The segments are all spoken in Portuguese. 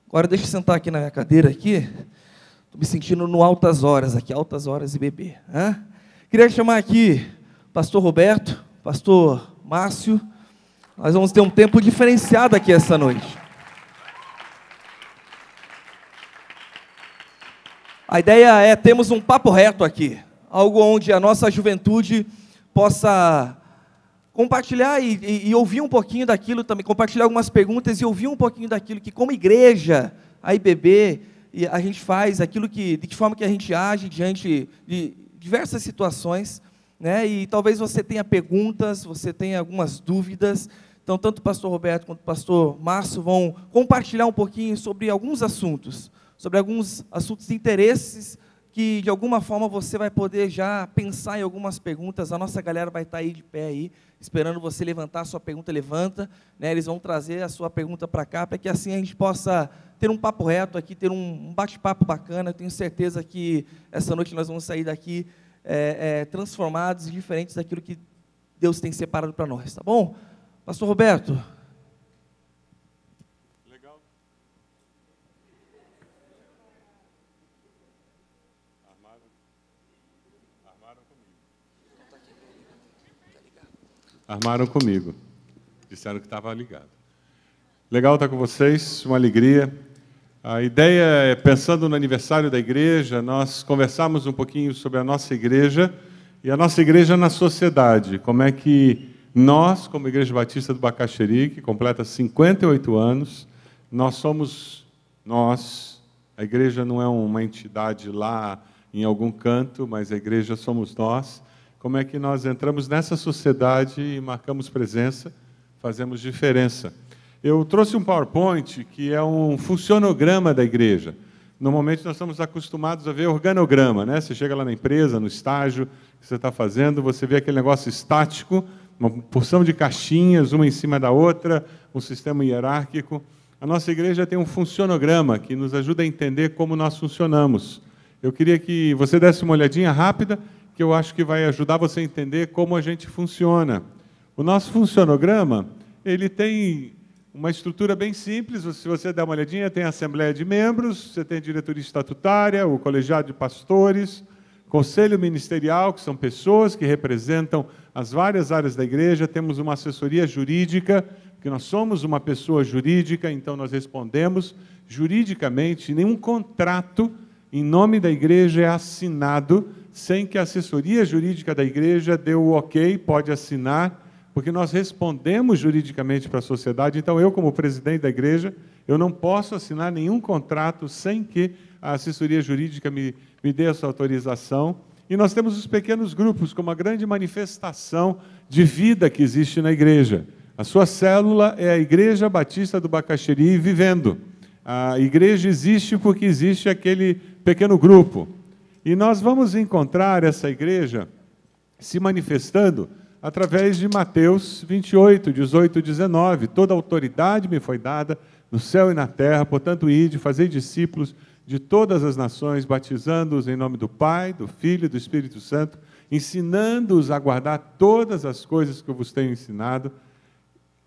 Agora deixa eu sentar aqui na minha cadeira aqui. Estou me sentindo no altas horas aqui, altas horas e bebê. Queria chamar aqui o pastor Roberto, pastor Márcio. Nós vamos ter um tempo diferenciado aqui essa noite. A ideia é termos um papo reto aqui, algo onde a nossa juventude possa compartilhar e ouvir um pouquinho daquilo também, compartilhar algumas perguntas e ouvir um pouquinho daquilo que, como igreja, a IBB, a gente faz, aquilo que, de que forma que a gente age diante de diversas situações, né? E talvez você tenha perguntas, você tenha algumas dúvidas. Então, tanto o pastor Roberto quanto o pastor Márcio vão compartilhar um pouquinho sobre alguns assuntos de interesses, que de alguma forma você vai poder já pensar em algumas perguntas. A nossa galera vai estar aí de pé aí, esperando você levantar a sua pergunta, levanta, né? Eles vão trazer a sua pergunta para cá, para que assim a gente possa ter um papo reto aqui, ter um bate-papo bacana. Eu tenho certeza que essa noite nós vamos sair daqui transformados e diferentes daquilo que Deus tem separado para nós, tá bom? Pastor Roberto. Armaram comigo. Disseram que estava ligado. Legal estar com vocês, uma alegria. A ideia é, pensando no aniversário da igreja, nós conversamos um pouquinho sobre a nossa igreja e a nossa igreja na sociedade. Como é que nós, como Igreja Batista do Bacaxeri, que completa 58 anos, nós somos nós. A igreja não é uma entidade lá em algum canto, mas a igreja somos nós. Como é que nós entramos nessa sociedade e marcamos presença, fazemos diferença. Eu trouxe um PowerPoint que é um funcionograma da igreja. Normalmente nós estamos acostumados a ver organograma, né? Você chega lá na empresa, no estágio que você está fazendo, você vê aquele negócio estático, uma porção de caixinhas, uma em cima da outra, um sistema hierárquico. A nossa igreja tem um funcionograma que nos ajuda a entender como nós funcionamos. Eu queria que você desse uma olhadinha rápida, que eu acho que vai ajudar você a entender como a gente funciona. O nosso funcionograma, ele tem uma estrutura bem simples. Se você der uma olhadinha, tem a Assembleia de Membros, você tem a diretoria estatutária, o colegiado de pastores, conselho ministerial, que são pessoas que representam as várias áreas da igreja, temos uma assessoria jurídica, porque nós somos uma pessoa jurídica, então nós respondemos juridicamente. Nenhum contrato em nome da igreja é assinado sem que a assessoria jurídica da igreja dê o ok, pode assinar, porque nós respondemos juridicamente para a sociedade. Então, eu, como presidente da igreja, eu não posso assinar nenhum contrato sem que a assessoria jurídica me dê essa autorização. E nós temos os pequenos grupos, como a grande manifestação de vida que existe na igreja. A sua célula é a Igreja Batista do Bacaxeri vivendo. A igreja existe porque existe aquele pequeno grupo. E nós vamos encontrar essa igreja se manifestando através de Mateus 28, 18 e 19. Toda autoridade me foi dada no céu e na terra, portanto, ide, fazei discípulos de todas as nações, batizando-os em nome do Pai, do Filho e do Espírito Santo, ensinando-os a guardar todas as coisas que eu vos tenho ensinado.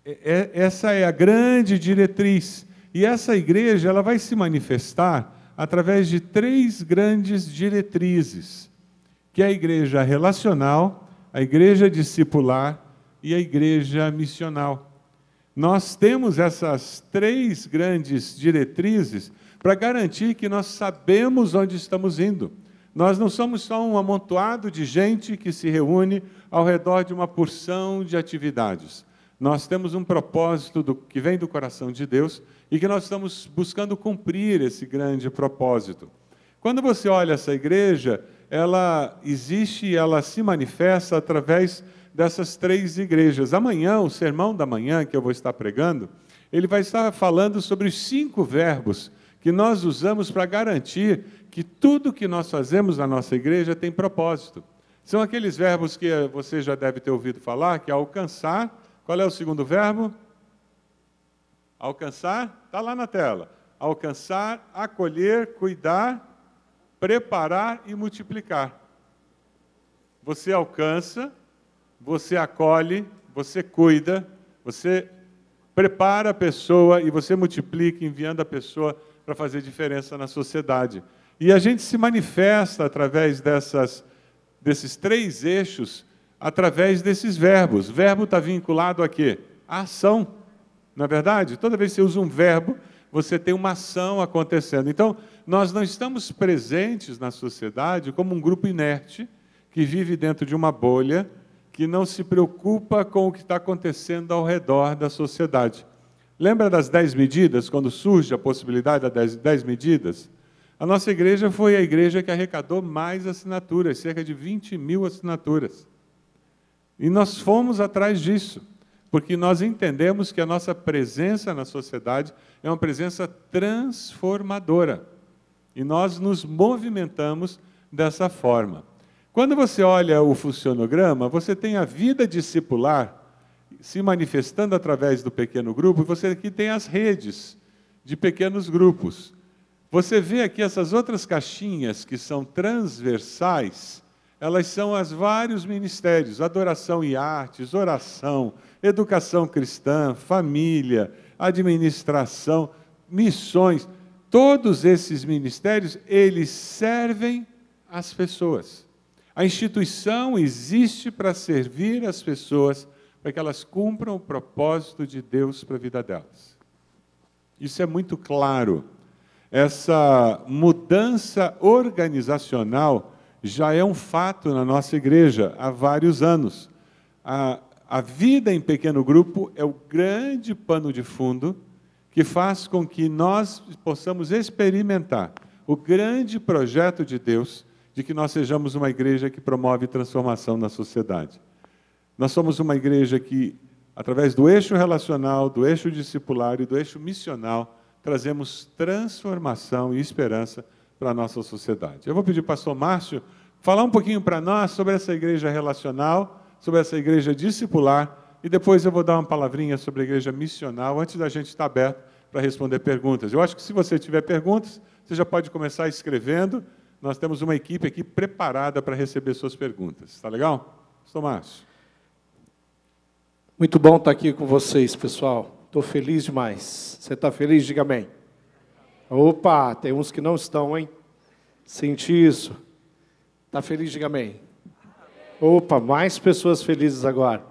Essa é a grande diretriz. E essa igreja ela vai se manifestar através de 3 grandes diretrizes, que é a igreja relacional, a igreja discipular e a igreja missional. Nós temos essas 3 grandes diretrizes para garantir que nós sabemos onde estamos indo. Nós não somos só um amontoado de gente que se reúne ao redor de uma porção de atividades. Nós temos um propósito que vem do coração de Deus e que nós estamos buscando cumprir esse grande propósito. Quando você olha essa igreja, ela existe e ela se manifesta através dessas 3 igrejas. Amanhã, o sermão da manhã que eu vou estar pregando, ele vai estar falando sobre os 5 verbos que nós usamos para garantir que tudo que nós fazemos na nossa igreja tem propósito. São aqueles verbos que você já deve ter ouvido falar, que é alcançar. Qual é o segundo verbo? Alcançar, está lá na tela. Alcançar, acolher, cuidar, preparar e multiplicar. Você alcança, você acolhe, você cuida, você prepara a pessoa e você multiplica enviando a pessoa para fazer diferença na sociedade. E a gente se manifesta através desses 3 eixos, através desses verbos. O verbo está vinculado a quê? A ação. Não é verdade? Toda vez que você usa um verbo, você tem uma ação acontecendo. Então, nós não estamos presentes na sociedade como um grupo inerte que vive dentro de uma bolha, que não se preocupa com o que está acontecendo ao redor da sociedade. Lembra das 10 medidas, quando surge a possibilidade das 10 medidas? A nossa igreja foi a igreja que arrecadou mais assinaturas, cerca de 20.000 assinaturas. E nós fomos atrás disso, porque nós entendemos que a nossa presença na sociedade é uma presença transformadora. E nós nos movimentamos dessa forma. Quando você olha o funcionograma, você tem a vida discipular se manifestando através do pequeno grupo, e você aqui tem as redes de pequenos grupos. Você vê aqui essas outras caixinhas que são transversais, elas são os vários ministérios: adoração e artes, oração, educação cristã, família, administração, missões. Todos esses ministérios, eles servem as pessoas. A instituição existe para servir as pessoas, para que elas cumpram o propósito de Deus para a vida delas. Isso é muito claro. Essa mudança organizacional já é um fato na nossa igreja há vários anos. A vida em pequeno grupo é o grande pano de fundo que faz com que nós possamos experimentar o grande projeto de Deus de que nós sejamos uma igreja que promove transformação na sociedade. Nós somos uma igreja que, através do eixo relacional, do eixo discipular e do eixo missional, trazemos transformação e esperança para a nossa sociedade. Eu vou pedir para o pastor Márcio falar um pouquinho para nós sobre essa igreja relacional, sobre essa igreja discipular, e depois eu vou dar uma palavrinha sobre a igreja missional, antes da gente estar aberto para responder perguntas. Eu acho que se você tiver perguntas, você já pode começar escrevendo. Nós temos uma equipe aqui preparada para receber suas perguntas. Está legal? Pastor Márcio. Muito bom estar aqui com vocês, pessoal. Estou feliz demais. Você está feliz? Diga amém. Opa, tem uns que não estão, hein? Senti isso. Está feliz? Diga amém. Opa, mais pessoas felizes agora.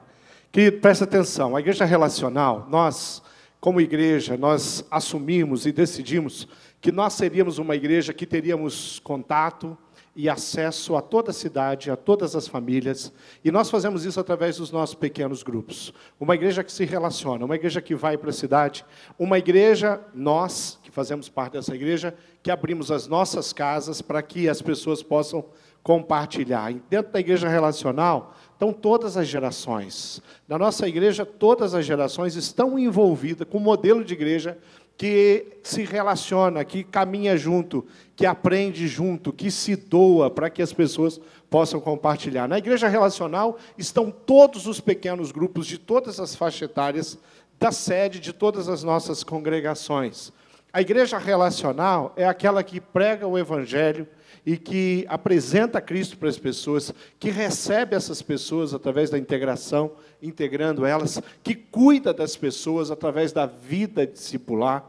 Querido, presta atenção. A igreja relacional, nós, como igreja, nós assumimos e decidimos que nós seríamos uma igreja que teríamos contato e acesso a toda a cidade, a todas as famílias, e nós fazemos isso através dos nossos pequenos grupos. Uma igreja que se relaciona, uma igreja que vai para a cidade, uma igreja, nós, que fazemos parte dessa igreja, que abrimos as nossas casas para que as pessoas possam compartilhar. E dentro da igreja relacional, estão todas as gerações. Na nossa igreja, todas as gerações estão envolvidas com o modelo de igreja que se relaciona, que caminha junto, que aprende junto, que se doa para que as pessoas possam compartilhar. Na igreja relacional estão todos os pequenos grupos de todas as faixas etárias da sede de todas as nossas congregações. A igreja relacional é aquela que prega o evangelho e que apresenta Cristo para as pessoas, que recebe essas pessoas através da integração, integrando elas, que cuida das pessoas através da vida discipular.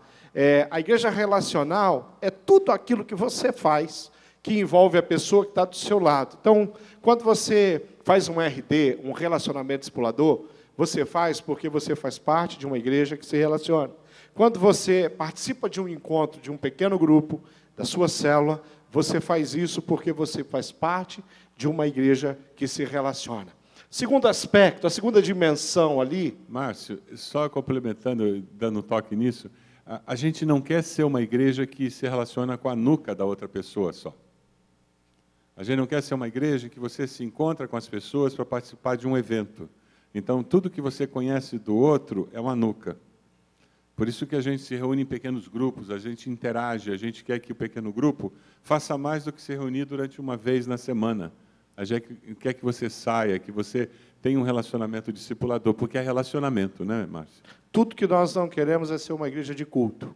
A igreja relacional é tudo aquilo que você faz, que envolve a pessoa que está do seu lado. Então, quando você faz um RD, um relacionamento discipulador, você faz porque você faz parte de uma igreja que se relaciona. Quando você participa de um encontro, de um pequeno grupo, da sua célula, você faz isso porque você faz parte de uma igreja que se relaciona. Segundo aspecto, a segunda dimensão ali... Márcio, só complementando, dando um toque nisso, a gente não quer ser uma igreja que se relaciona com a nuca da outra pessoa só. A gente não quer ser uma igreja que você se encontra com as pessoas para participar de um evento. Então, tudo que você conhece do outro é uma nuca. Por isso que a gente se reúne em pequenos grupos, a gente interage, a gente quer que o pequeno grupo faça mais do que se reunir durante uma vez na semana. A gente quer que você saia, que você tenha um relacionamento discipulador, porque é relacionamento, né, Márcio? Tudo que nós não queremos é ser uma igreja de culto.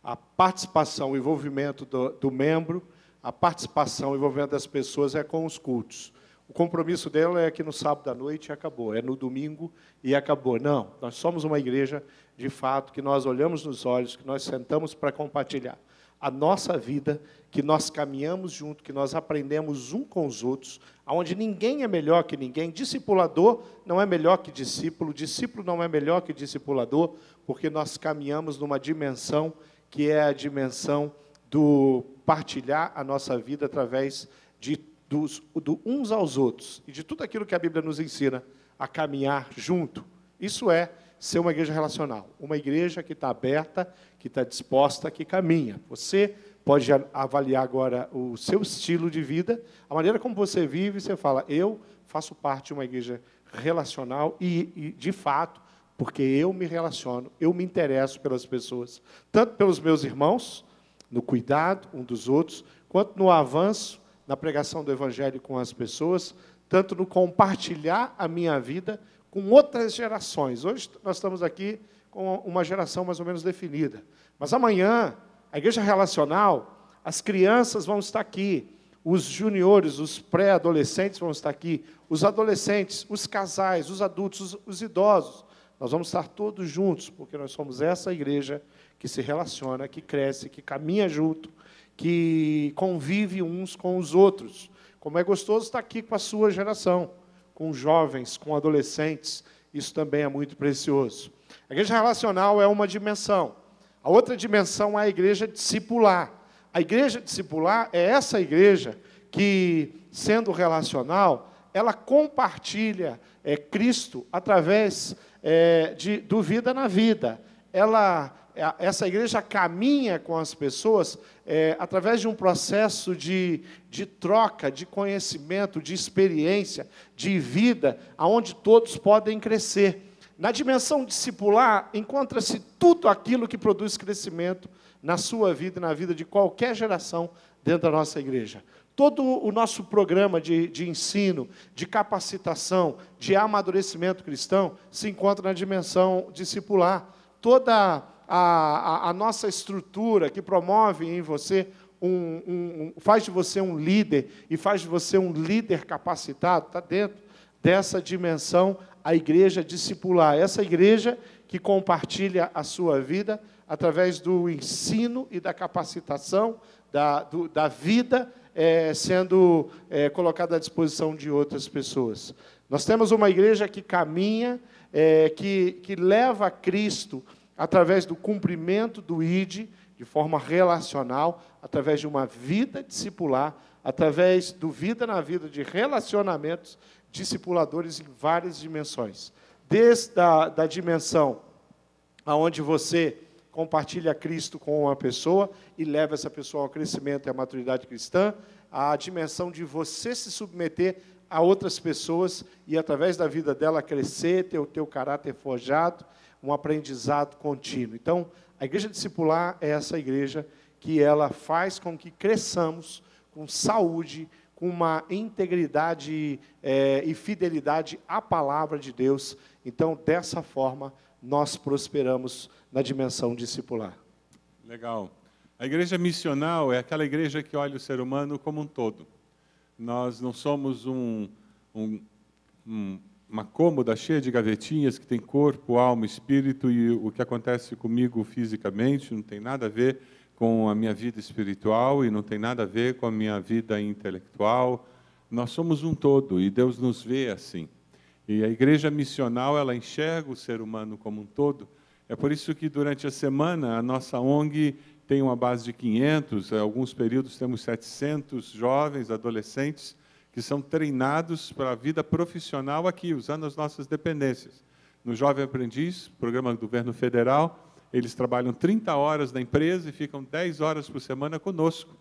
A participação, o envolvimento do membro, a participação, o envolvimento das pessoas é com os cultos. o compromisso dela é que no sábado à noite acabou, é no domingo e acabou. Não, nós somos uma igreja, de fato, que nós olhamos nos olhos, que nós sentamos para compartilhar a nossa vida, que nós caminhamos junto, que nós aprendemos um com os outros, onde ninguém é melhor que ninguém. Discipulador não é melhor que discípulo, discípulo não é melhor que discipulador, porque nós caminhamos numa dimensão que é a dimensão do partilhar a nossa vida através do uns aos outros, e de tudo aquilo que a Bíblia nos ensina a caminhar junto. Isso é ser uma igreja relacional, uma igreja que está aberta, que está disposta, que caminha. Você pode avaliar agora o seu estilo de vida, a maneira como você vive, você fala, eu faço parte de uma igreja relacional e de fato, porque eu me relaciono, eu me interesso pelas pessoas, tanto pelos meus irmãos, no cuidado um dos outros, quanto no avanço, na pregação do Evangelho com as pessoas, tanto no compartilhar a minha vida com outras gerações. Hoje nós estamos aqui com uma geração mais ou menos definida. Mas amanhã, a igreja relacional, as crianças vão estar aqui, os juniores, os pré-adolescentes vão estar aqui, os adolescentes, os casais, os adultos, os idosos. Nós vamos estar todos juntos, porque nós somos essa igreja que se relaciona, que cresce, que caminha junto, que convive uns com os outros. Como é gostoso estar aqui com a sua geração, com jovens, com adolescentes, isso também é muito precioso. A igreja relacional é uma dimensão. A outra dimensão é a igreja discipular. A igreja discipular é essa igreja que, sendo relacional, ela compartilha Cristo através do vida na vida. Essa igreja caminha com as pessoas através de um processo de troca, de conhecimento, de experiência, de vida, onde todos podem crescer. Na dimensão discipular, encontra-se tudo aquilo que produz crescimento na sua vida e na vida de qualquer geração dentro da nossa igreja. Todo o nosso programa de ensino, de capacitação, de amadurecimento cristão, se encontra na dimensão discipular. Toda a nossa estrutura que promove em você, faz de você um líder e faz de você um líder capacitado, está dentro dessa dimensão, a igreja discipular. Essa igreja que compartilha a sua vida através do ensino e da capacitação, da vida sendo colocada à disposição de outras pessoas. Nós temos uma igreja que caminha, que leva a Cristo através do cumprimento do ID, de forma relacional, através de uma vida discipular, através do vida na vida de relacionamentos discipuladores em várias dimensões. Desde a dimensão onde você compartilha Cristo com uma pessoa e leva essa pessoa ao crescimento e à maturidade cristã, a dimensão de você se submeter a outras pessoas e, através da vida dela, crescer, ter o teu caráter forjado, um aprendizado contínuo. Então, a igreja discipular é essa igreja que ela faz com que cresçamos com saúde, com uma integridade e fidelidade à palavra de Deus. Então, dessa forma, nós prosperamos na dimensão discipular. Legal. A igreja missional é aquela igreja que olha o ser humano como um todo. Nós não somos uma cômoda cheia de gavetinhas que tem corpo, alma, espírito, e o que acontece comigo fisicamente não tem nada a ver com a minha vida espiritual e não tem nada a ver com a minha vida intelectual. Nós somos um todo e Deus nos vê assim. E a igreja missional, ela enxerga o ser humano como um todo. É por isso que, durante a semana, a nossa ONG tem uma base de 500, em alguns períodos temos 700 jovens, adolescentes, que são treinados para a vida profissional aqui, usando as nossas dependências. No Jovem Aprendiz, programa do governo federal, eles trabalham 30 horas na empresa e ficam 10 horas por semana conosco.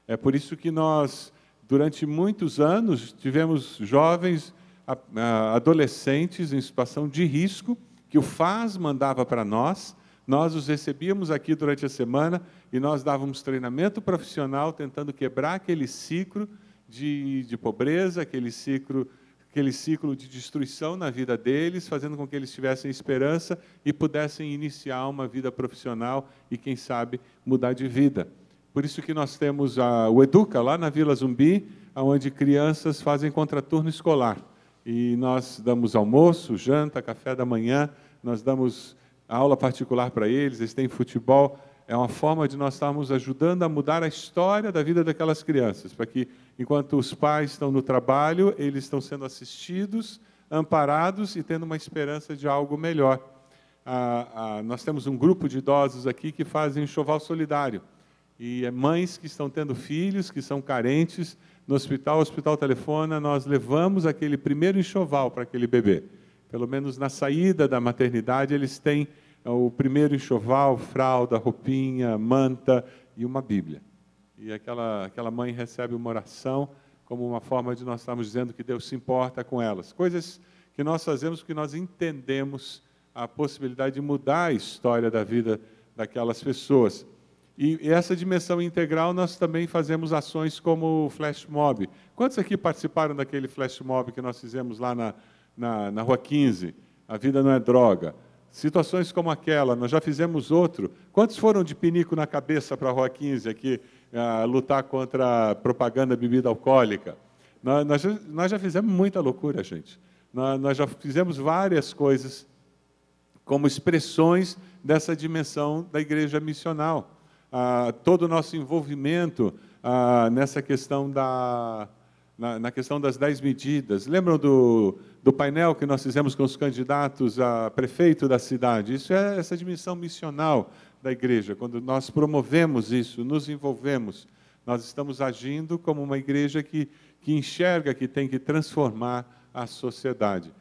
É por isso que nós, durante muitos anos, tivemos jovens, adolescentes em situação de risco, que o FAS mandava para nós os recebíamos aqui durante a semana e nós dávamos treinamento profissional, tentando quebrar aquele ciclo de pobreza, aquele ciclo de destruição na vida deles, fazendo com que eles tivessem esperança e pudessem iniciar uma vida profissional e, quem sabe, mudar de vida. Por isso que nós temos o Educa, lá na Vila Zumbi, onde crianças fazem contraturno escolar. E nós damos almoço, janta, café da manhã, nós damos aula particular para eles, eles têm futebol. É uma forma de nós estarmos ajudando a mudar a história da vida daquelas crianças, para que, enquanto os pais estão no trabalho, eles estão sendo assistidos, amparados e tendo uma esperança de algo melhor. Nós temos um grupo de idosos aqui que fazem enxoval solidário. E mães que estão tendo filhos, que são carentes, no hospital, o hospital telefona, nós levamos aquele primeiro enxoval para aquele bebê. Pelo menos na saída da maternidade, eles têm o primeiro enxoval, fralda, roupinha, manta e uma Bíblia. E aquela mãe recebe uma oração como uma forma de nós estarmos dizendo que Deus se importa com elas. Coisas que nós fazemos porque nós entendemos a possibilidade de mudar a história da vida daquelas pessoas. E essa dimensão integral, nós também fazemos ações como o Flash Mob. Quantos aqui participaram daquele Flash Mob que nós fizemos lá na Rua 15? A vida não é droga. Situações como aquela, nós já fizemos outro. Quantos foram de pinico na cabeça para a Rua 15 aqui, lutar contra a propaganda bebida alcoólica? Nós já fizemos muita loucura, gente. Nós já fizemos várias coisas como expressões dessa dimensão da igreja missional. Todo o nosso envolvimento nessa questão na questão das 10 medidas. Lembram do painel que nós fizemos com os candidatos a prefeito da cidade? Isso é essa dimensão missional da igreja. Quando nós promovemos isso, nos envolvemos, nós estamos agindo como uma igreja que enxerga que tem que transformar a sociedade.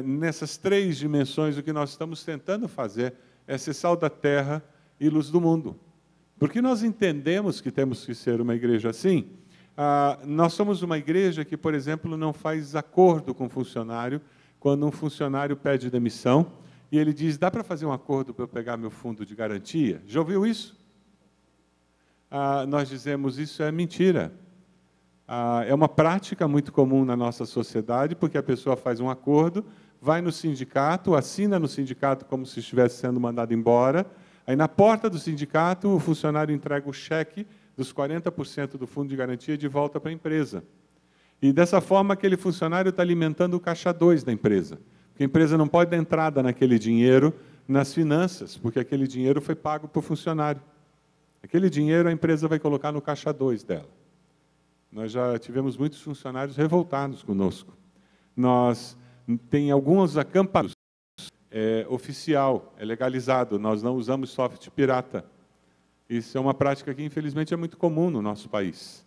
Nessas 3 dimensões, o que nós estamos tentando fazer é ser sal da terra e luz do mundo. Porque nós entendemos que temos que ser uma igreja assim. Nós somos uma igreja que, por exemplo, não faz acordo com o funcionário quando um funcionário pede demissão e ele diz, dá para fazer um acordo para eu pegar meu fundo de garantia? Já ouviu isso? Nós dizemos, isso é mentira. É uma prática muito comum na nossa sociedade, porque a pessoa faz um acordo, vai no sindicato, assina no sindicato como se estivesse sendo mandado embora. Aí, na porta do sindicato, o funcionário entrega o cheque dos 40% do fundo de garantia de volta para a empresa. E, dessa forma, aquele funcionário está alimentando o caixa 2 da empresa. Porque a empresa não pode dar entrada naquele dinheiro nas finanças, porque aquele dinheiro foi pago para o funcionário. Aquele dinheiro a empresa vai colocar no caixa 2 dela. Nós já tivemos muitos funcionários revoltados conosco. Tem alguns acampamentos. É oficial, é legalizado, nós não usamos software pirata. Isso é uma prática que, infelizmente, é muito comum no nosso país.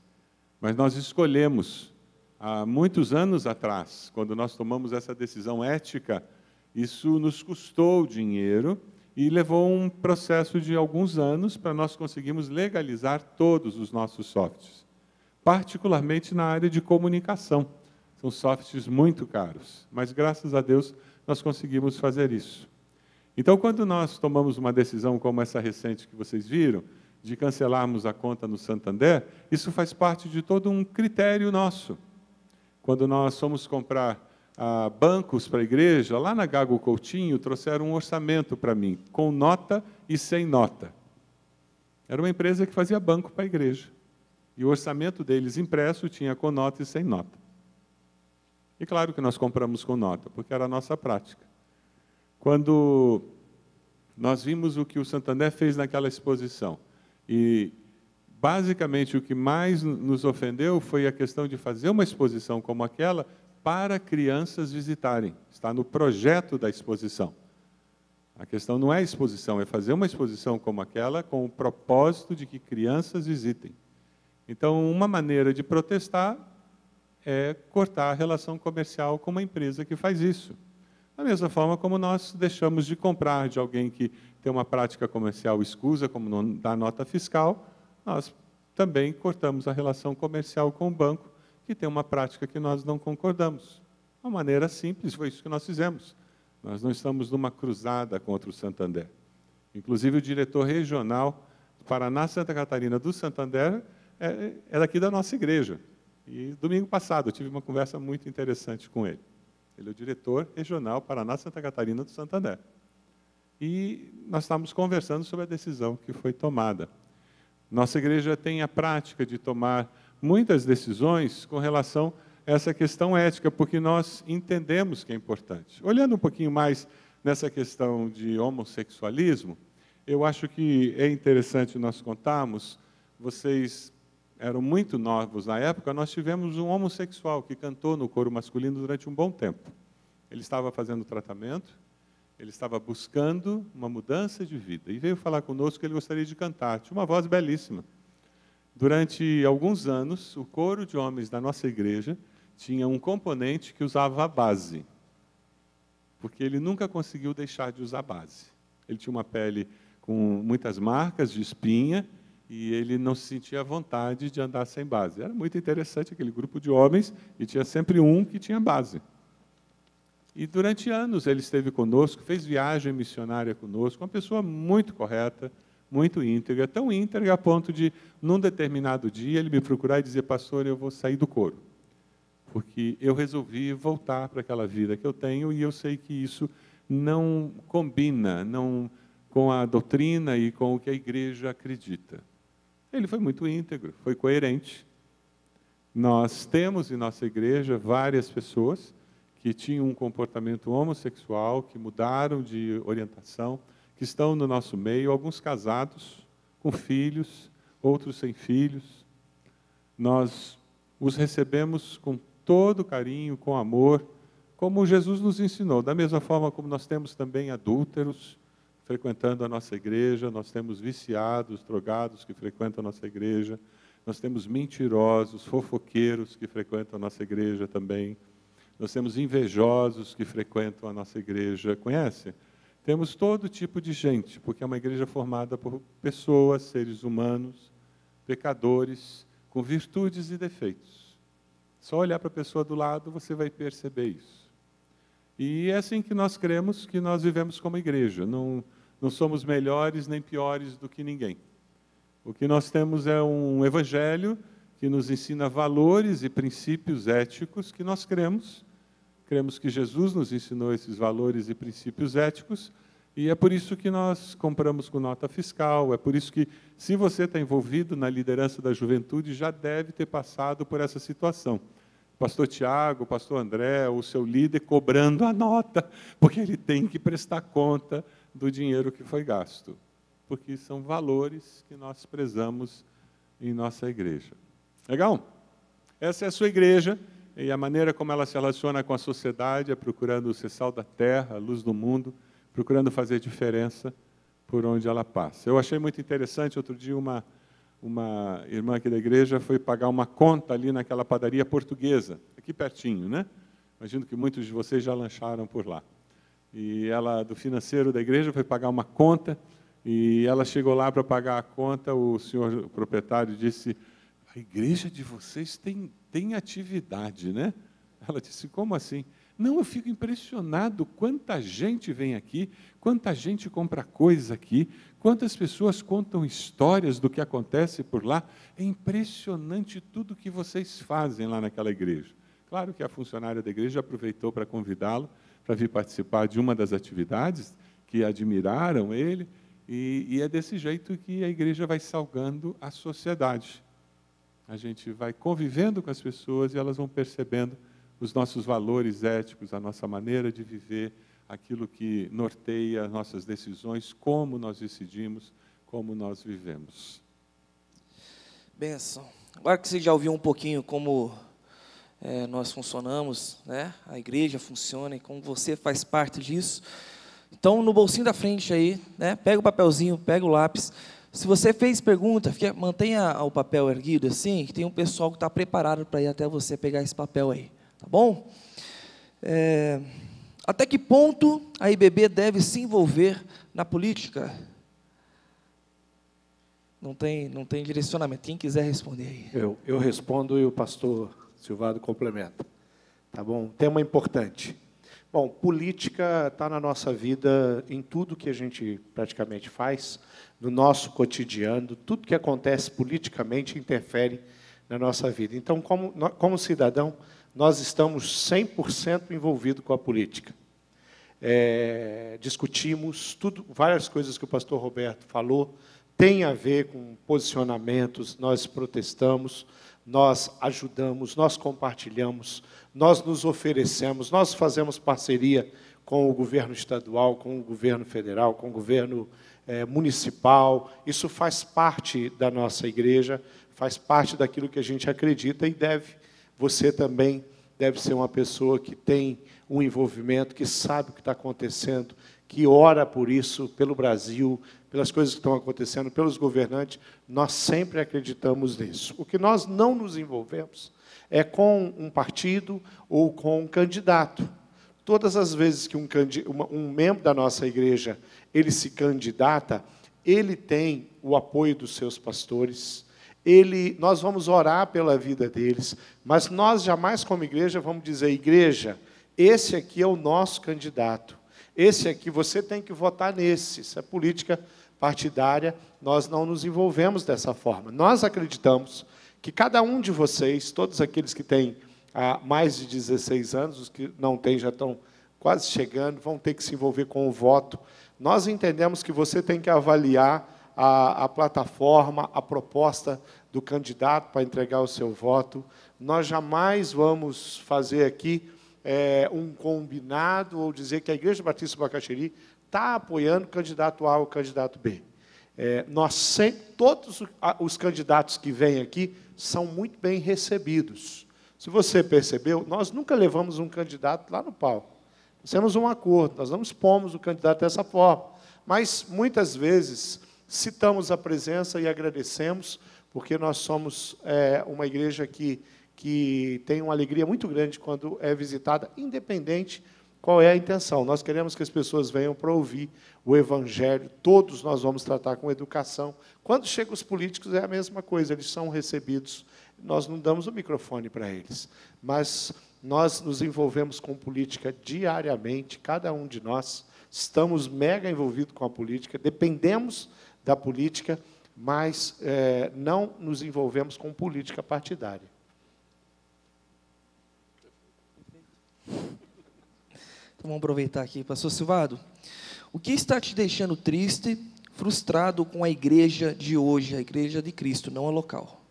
Mas nós escolhemos, há muitos anos atrás, quando nós tomamos essa decisão ética, isso nos custou dinheiro e levou um processo de alguns anos para nós conseguirmos legalizar todos os nossos softwares, particularmente na área de comunicação. São softwares muito caros, mas, graças a Deus, nós conseguimos fazer isso. Então, quando nós tomamos uma decisão como essa recente que vocês viram, de cancelarmos a conta no Santander, isso faz parte de todo um critério nosso. Quando nós fomos comprar bancos para a igreja, lá na Gago Coutinho, trouxeram um orçamento para mim, com nota e sem nota. Era uma empresa que fazia banco para a igreja. E o orçamento deles impresso tinha com nota e sem nota. E claro que nós compramos com nota, porque era a nossa prática. Quando nós vimos o que o Santander fez naquela exposição, e basicamente o que mais nos ofendeu foi a questão de fazer uma exposição como aquela para crianças visitarem. Está no projeto da exposição. A questão não é a exposição, é fazer uma exposição como aquela com o propósito de que crianças visitem. Então, uma maneira de protestar é cortar a relação comercial com uma empresa que faz isso. Da mesma forma como nós deixamos de comprar de alguém que tem uma prática comercial escusa, como não dá nota fiscal, nós também cortamos a relação comercial com o banco, que tem uma prática que nós não concordamos. Uma maneira simples, foi isso que nós fizemos. Nós não estamos numa cruzada contra o Santander. Inclusive, o diretor regional do Paraná, Santa Catarina, do Santander, é daqui da nossa igreja. E domingo passado eu tive uma conversa muito interessante com ele. Ele é o diretor regional Paraná Santa Catarina do Santander. E nós estávamos conversando sobre a decisão que foi tomada. Nossa igreja tem a prática de tomar muitas decisões com relação a essa questão ética, porque nós entendemos que é importante. Olhando um pouquinho mais nessa questão de homossexualismo, eu acho que é interessante nós contarmos, vocês eram muito novos na época, nós tivemos um homossexual que cantou no coro masculino durante um bom tempo. Ele estava fazendo tratamento, ele estava buscando uma mudança de vida e veio falar conosco que ele gostaria de cantar. Tinha uma voz belíssima. Durante alguns anos, o coro de homens da nossa igreja tinha um componente que usava a base, porque ele nunca conseguiu deixar de usar a base. Ele tinha uma pele com muitas marcas de espinha e ele não se sentia à vontade de andar sem base. Era muito interessante aquele grupo de homens e tinha sempre um que tinha base. E durante anos ele esteve conosco, fez viagem missionária conosco, uma pessoa muito correta, muito íntegra, tão íntegra a ponto de, num determinado dia, ele me procurar e dizer: pastor, eu vou sair do coro, porque eu resolvi voltar para aquela vida que eu tenho e eu sei que isso não combina com a doutrina e com o que a igreja acredita. Ele foi muito íntegro, foi coerente. Nós temos em nossa igreja várias pessoas que tinham um comportamento homossexual, que mudaram de orientação, que estão no nosso meio, alguns casados, com filhos, outros sem filhos. Nós os recebemos com todo carinho, com amor, como Jesus nos ensinou. Da mesma forma como nós temos também adúlteros frequentando a nossa igreja, nós temos viciados, drogados que frequentam a nossa igreja, nós temos mentirosos, fofoqueiros que frequentam a nossa igreja também, nós temos invejosos que frequentam a nossa igreja. Conhece? Temos todo tipo de gente, porque é uma igreja formada por pessoas, seres humanos, pecadores, com virtudes e defeitos. Só olhar para a pessoa do lado, você vai perceber isso. E é assim que nós cremos que nós vivemos como igreja. Não somos melhores nem piores do que ninguém. O que nós temos é um evangelho que nos ensina valores e princípios éticos que nós cremos. Cremos que Jesus nos ensinou esses valores e princípios éticos, e é por isso que nós compramos com nota fiscal, é por isso que, se você está envolvido na liderança da juventude, já deve ter passado por essa situação. Pastor Tiago, pastor André, o seu líder cobrando a nota, porque ele tem que prestar conta do dinheiro que foi gasto. Porque são valores que nós prezamos em nossa igreja. Legal? Essa é a sua igreja, e a maneira como ela se relaciona com a sociedade é procurando ser sal da terra, a luz do mundo, procurando fazer diferença por onde ela passa. Eu achei muito interessante, outro dia, uma irmã aqui da igreja foi pagar uma conta ali naquela padaria portuguesa, aqui pertinho, né? Imagino que muitos de vocês já lancharam por lá. E ela, do financeiro da igreja, foi pagar uma conta, e ela chegou lá para pagar a conta, o senhor o proprietário disse: a igreja de vocês tem atividade, né? Ela disse: como assim? Não, eu fico impressionado quanta gente vem aqui, quanta gente compra coisa aqui, quantas pessoas contam histórias do que acontece por lá. É impressionante tudo que vocês fazem lá naquela igreja. Claro que a funcionária da igreja aproveitou para convidá-lo para vir participar de uma das atividades que admiraram ele, e é desse jeito que a igreja vai salgando a sociedade. A gente vai convivendo com as pessoas e elas vão percebendo os nossos valores éticos, a nossa maneira de viver, aquilo que norteia as nossas decisões, como nós decidimos, como nós vivemos. Benção. Agora que você já ouviu um pouquinho como nós funcionamos, né? A igreja funciona e como você faz parte disso, então no bolsinho da frente aí, né? Pega o papelzinho, pega o lápis. Se você fez pergunta, mantenha o papel erguido assim, que tem um pessoal que está preparado para ir até você pegar esse papel aí. Tá bom? Até que ponto a IBB deve se envolver na política? Não tem direcionamento. Quem quiser responder aí. Eu respondo e o pastor Silvado complementa. Tá bom? Tema importante. Bom, política está na nossa vida, em tudo que a gente praticamente faz, no nosso cotidiano, tudo que acontece politicamente interfere na nossa vida. Então, como cidadão, nós estamos 100% envolvidos com a política. Discutimos várias coisas que o pastor Roberto falou, tem a ver com posicionamentos, nós protestamos, nós ajudamos, nós compartilhamos, nós nos oferecemos, nós fazemos parceria com o governo estadual, com o governo federal, com o governo municipal. Isso faz parte da nossa igreja, faz parte daquilo que a gente acredita e você também deve ser uma pessoa que tem um envolvimento, que sabe o que está acontecendo, que ora por isso, pelo Brasil, pelas coisas que estão acontecendo, pelos governantes. Nós sempre acreditamos nisso. O que nós não nos envolvemos é com um partido ou com um candidato. Todas as vezes que um membro da nossa igreja ele se candidata, ele tem o apoio dos seus pastores, nós vamos orar pela vida deles, mas nós jamais, como igreja, vamos dizer: igreja, esse aqui é o nosso candidato, esse aqui você tem que votar nesse. Isso é política partidária, nós não nos envolvemos dessa forma. Nós acreditamos que cada um de vocês, todos aqueles que têm há mais de 16 anos, os que não têm já estão quase chegando, vão ter que se envolver com o voto. Nós entendemos que você tem que avaliar a plataforma, a proposta do candidato para entregar o seu voto. Nós jamais vamos fazer aqui um combinado ou dizer que a Igreja Batista do Bacaxiri está apoiando o candidato A ou o candidato B. Todos os candidatos que vêm aqui são muito bem recebidos. Se você percebeu, nós nunca levamos um candidato lá no palco. Nós temos um acordo, nós não expomos o candidato dessa forma. Mas, muitas vezes, citamos a presença e agradecemos, porque nós somos uma igreja que tem uma alegria muito grande quando é visitada, independente qual é a intenção. Nós queremos que as pessoas venham para ouvir o Evangelho, todos nós vamos tratar com educação. Quando chegam os políticos, é a mesma coisa, eles são recebidos, nós não damos o microfone para eles, mas nós nos envolvemos com política diariamente, cada um de nós, estamos mega envolvidos com a política, dependemos da política, mas não nos envolvemos com política partidária. Então, vamos aproveitar aqui. Pastor Silvado, o que está te deixando triste, frustrado com a igreja de hoje, a igreja de Cristo, não a local?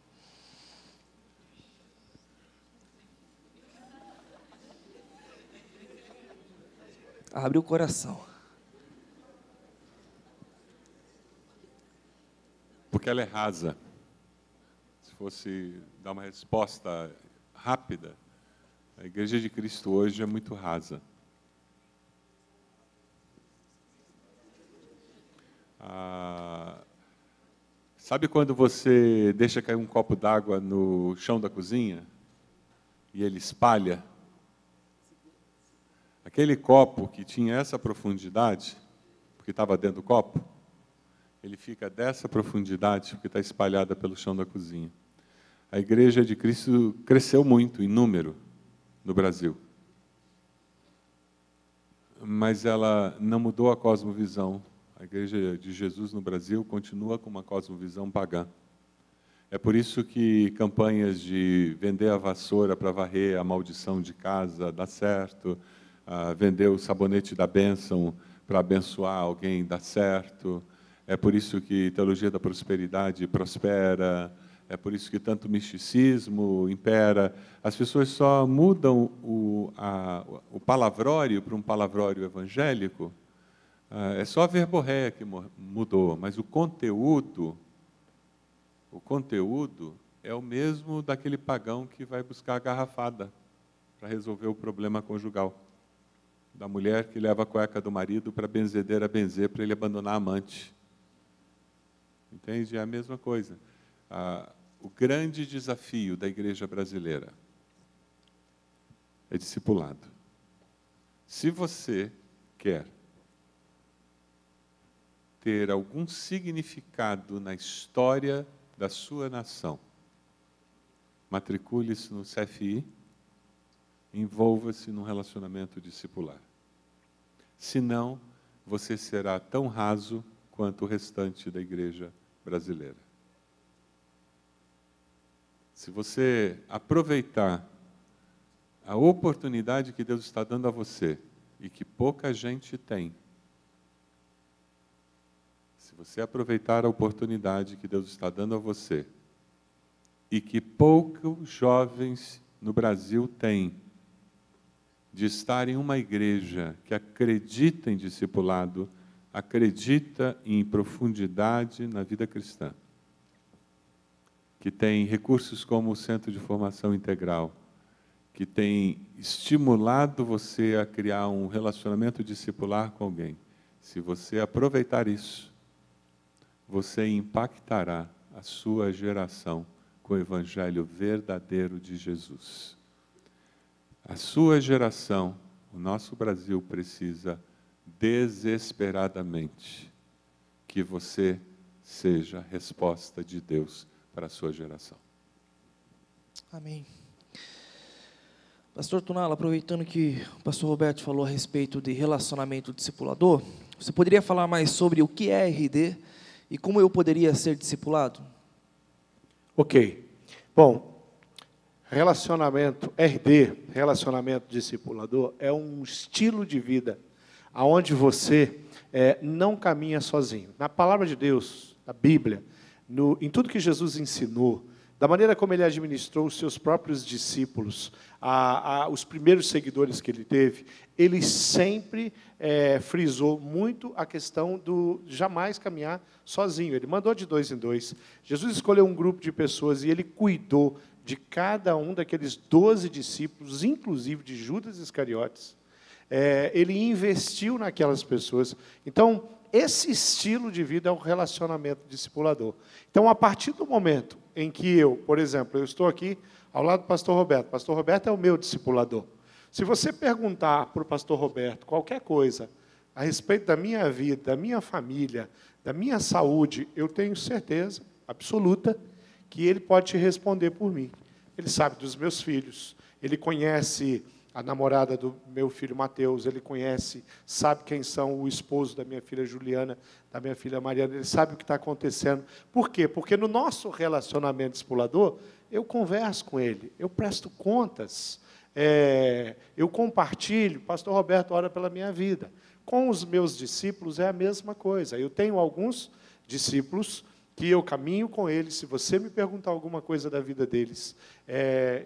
Abre o coração. Porque ela é rasa. Se fosse dar uma resposta rápida, a Igreja de Cristo hoje é muito rasa. Sabe quando você deixa cair um copo d'água no chão da cozinha e ele espalha? Aquele copo que tinha essa profundidade, porque estava dentro do copo, ele fica dessa profundidade, porque está espalhada pelo chão da cozinha. A Igreja de Cristo cresceu muito em número no Brasil, mas ela não mudou a cosmovisão. A Igreja de Jesus no Brasil continua com uma cosmovisão pagã. É por isso que campanhas de vender a vassoura para varrer a maldição de casa dá certo, vender o sabonete da bênção para abençoar alguém dá certo. É por isso que teologia da prosperidade prospera. É por isso que tanto misticismo impera. As pessoas só mudam o palavrório para um palavrório evangélico. É só a verborréia que mudou, mas o conteúdo é o mesmo daquele pagão que vai buscar a garrafada para resolver o problema conjugal. Da mulher que leva a cueca do marido para a benzedeira benzer para ele abandonar a amante. Entende? É a mesma coisa. O grande desafio da igreja brasileira é discipulado. Se você quer ter algum significado na história da sua nação, matricule-se no CFI, envolva-se num relacionamento discipular. Senão, você será tão raso quanto o restante da igreja brasileira. Se você aproveitar a oportunidade que Deus está dando a você e que pouca gente tem, se você aproveitar a oportunidade que Deus está dando a você, e que poucos jovens no Brasil têm, de estar em uma igreja que acredita em discipulado, acredita em profundidade na vida cristã, que tem recursos como o Centro de Formação Integral, que tem estimulado você a criar um relacionamento discipular com alguém. Se você aproveitar isso, você impactará a sua geração com o Evangelho verdadeiro de Jesus. A sua geração, o nosso Brasil, precisa desesperadamente que você seja a resposta de Deus para a sua geração. Amém. Pastor Tunala, aproveitando que o pastor Roberto falou a respeito de relacionamento discipulador, você poderia falar mais sobre o que é RD e como eu poderia ser discipulado? Ok. Bom, relacionamento RD, relacionamento discipulador, é um estilo de vida onde você não caminha sozinho. Na palavra de Deus, na Bíblia, em tudo que Jesus ensinou, da maneira como ele administrou os seus próprios discípulos, os primeiros seguidores que ele teve, ele sempre frisou muito a questão do jamais caminhar sozinho. Ele mandou de 2 em 2. Jesus escolheu um grupo de pessoas e ele cuidou de cada um daqueles 12 discípulos, inclusive de Judas Iscariotes. Ele investiu naquelas pessoas. Então, esse estilo de vida é o relacionamento discipulador. Então, a partir do momento em que eu, por exemplo, eu estou aqui ao lado do pastor Roberto. O pastor Roberto é o meu discipulador. Se você perguntar para o pastor Roberto qualquer coisa a respeito da minha vida, da minha família, da minha saúde, eu tenho certeza absoluta que ele pode te responder por mim. Ele sabe dos meus filhos, ele conhece a namorada do meu filho Mateus, ele conhece, sabe quem são o esposo da minha filha Juliana, da minha filha Mariana, ele sabe o que está acontecendo. Por quê? Porque no nosso relacionamento discipulador, eu converso com ele, eu presto contas, eu compartilho, o pastor Roberto ora pela minha vida. Com os meus discípulos é a mesma coisa. Eu tenho alguns discípulos que eu caminho com eles. Se você me perguntar alguma coisa da vida deles,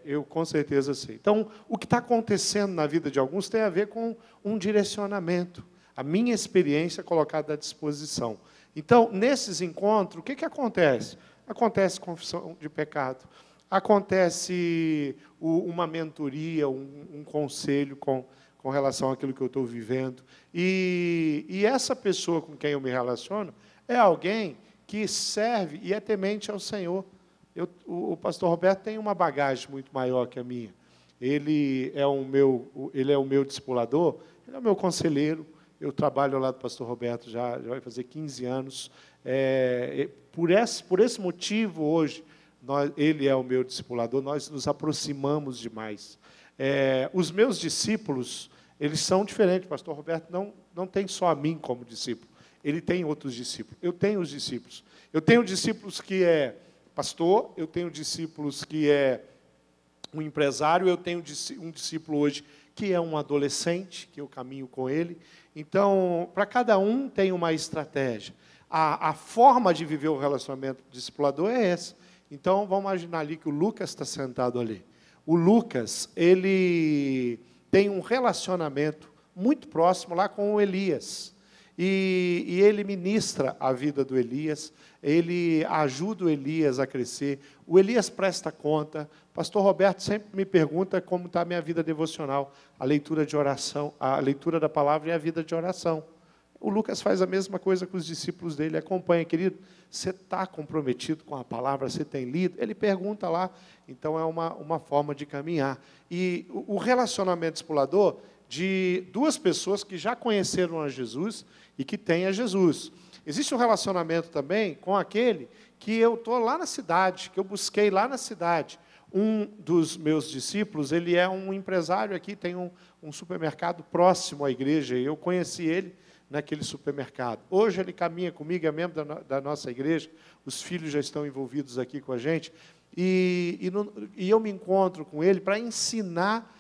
eu com certeza sei. Então, o que está acontecendo na vida de alguns tem a ver com um direcionamento, a minha experiência colocada à disposição. Então, nesses encontros, o que acontece? Acontece confissão de pecado, acontece uma mentoria, um conselho com relação àquilo que eu estou vivendo. E essa pessoa com quem eu me relaciono é alguém que serve e é temente ao Senhor. O pastor Roberto tem uma bagagem muito maior que a minha. Ele é o meu discipulador, ele é o meu conselheiro. Eu trabalho ao lado do pastor Roberto já vai fazer 15 anos. Por esse motivo, hoje, ele é o meu discipulador, nós nos aproximamos demais. Os meus discípulos, eles são diferentes. O pastor Roberto não tem só a mim como discípulo. Ele tem outros discípulos. Eu tenho os discípulos. Eu tenho discípulos que é pastor, eu tenho discípulos que é um empresário, eu tenho um discípulo hoje que é um adolescente, que eu caminho com ele. Então, para cada um tem uma estratégia. A forma de viver o relacionamento discipulador é essa. Então, vamos imaginar ali que o Lucas está sentado ali. O Lucas, ele tem um relacionamento muito próximo lá com o Elias. E ele ministra a vida do Elias, ele ajuda o Elias a crescer, o Elias presta conta. O pastor Roberto sempre me pergunta como está a minha vida devocional, a leitura de oração, a leitura da palavra e a vida de oração. O Lucas faz a mesma coisa com os discípulos dele, acompanha, querido, você está comprometido com a palavra, você tem lido? Ele pergunta lá, então é uma forma de caminhar. E o relacionamento discipulador de duas pessoas que já conheceram a Jesus e que têm a Jesus. Existe um relacionamento também com aquele que eu estou lá na cidade, que eu busquei lá na cidade. Um dos meus discípulos, ele é um empresário aqui, tem um supermercado próximo à igreja, e eu conheci ele naquele supermercado. Hoje ele caminha comigo, é membro da nossa igreja, os filhos já estão envolvidos aqui com a gente, e eu me encontro com ele para ensinar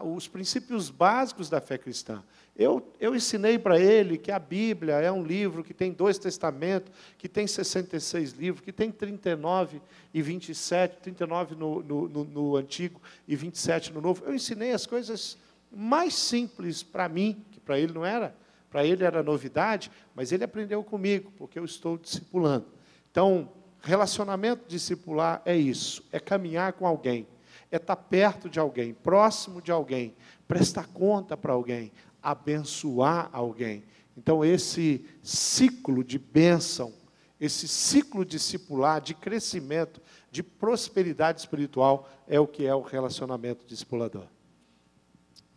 os princípios básicos da fé cristã. Eu ensinei para ele que a Bíblia é um livro que tem 2 testamentos, que tem 66 livros, que tem 39 e 27, 39 no Antigo e 27 no Novo. Eu ensinei as coisas mais simples para mim, que para ele não era. Para ele era novidade, mas ele aprendeu comigo, porque eu estou discipulando. Então, relacionamento discipular é isso, é caminhar com alguém, é estar perto de alguém, próximo de alguém, prestar conta para alguém, abençoar alguém. Então, esse ciclo de bênção, esse ciclo discipular, de crescimento, de prosperidade espiritual, é o que é o relacionamento discipulador.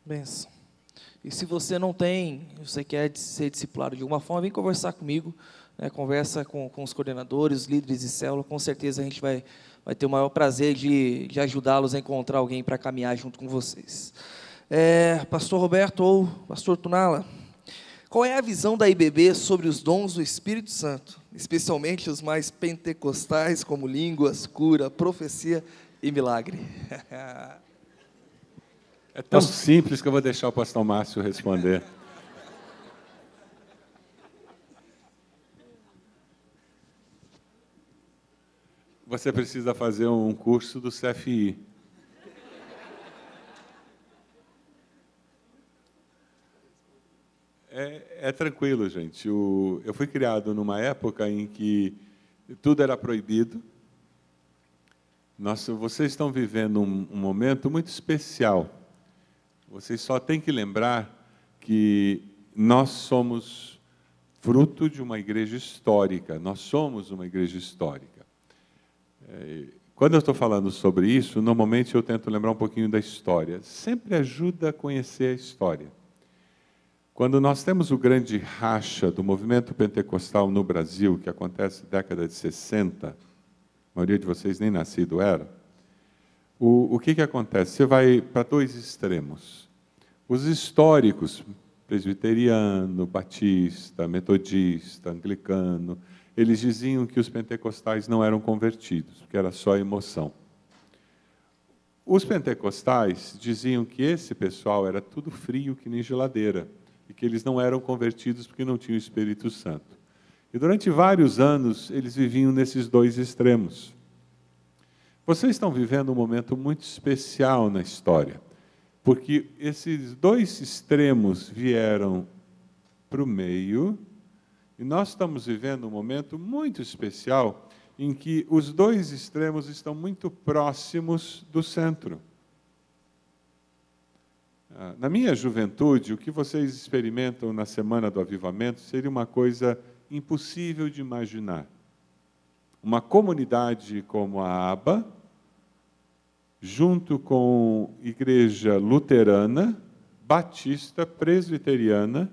Bênção. E se você não tem, você quer ser discipulado de alguma forma, vem conversar comigo, né, conversa com os coordenadores, os líderes de célula, com certeza a gente vai ter o maior prazer de ajudá-los a encontrar alguém para caminhar junto com vocês. Pastor Roberto ou Pastor Tunala, qual é a visão da IBB sobre os dons do Espírito Santo, especialmente os mais pentecostais, como línguas, cura, profecia e milagre? É tão simples que eu vou deixar o pastor Márcio responder. Você precisa fazer um curso do CFI. É tranquilo, gente. Eu fui criado numa época em que tudo era proibido. Vocês estão vivendo um momento muito especial. Vocês só têm que lembrar que nós somos fruto de uma igreja histórica. Nós somos uma igreja histórica. Quando eu estou falando sobre isso, normalmente eu tento lembrar um pouquinho da história. Sempre ajuda a conhecer a história. Quando nós temos o grande racha do movimento pentecostal no Brasil, que acontece na década de 60, a maioria de vocês nem nascido era, o que acontece? Você vai para 2 extremos. Os históricos, presbiteriano, batista, metodista, anglicano, eles diziam que os pentecostais não eram convertidos, porque era só emoção. Os pentecostais diziam que esse pessoal era tudo frio que nem geladeira, e que eles não eram convertidos porque não tinham o Espírito Santo. E durante vários anos, eles viviam nesses 2 extremos. Vocês estão vivendo um momento muito especial na história, porque esses 2 extremos vieram para o meio, e nós estamos vivendo um momento muito especial em que os 2 extremos estão muito próximos do centro. Na minha juventude, o que vocês experimentam na Semana do Avivamento seria uma coisa impossível de imaginar. Uma comunidade como a ABA, junto com igreja luterana, batista, presbiteriana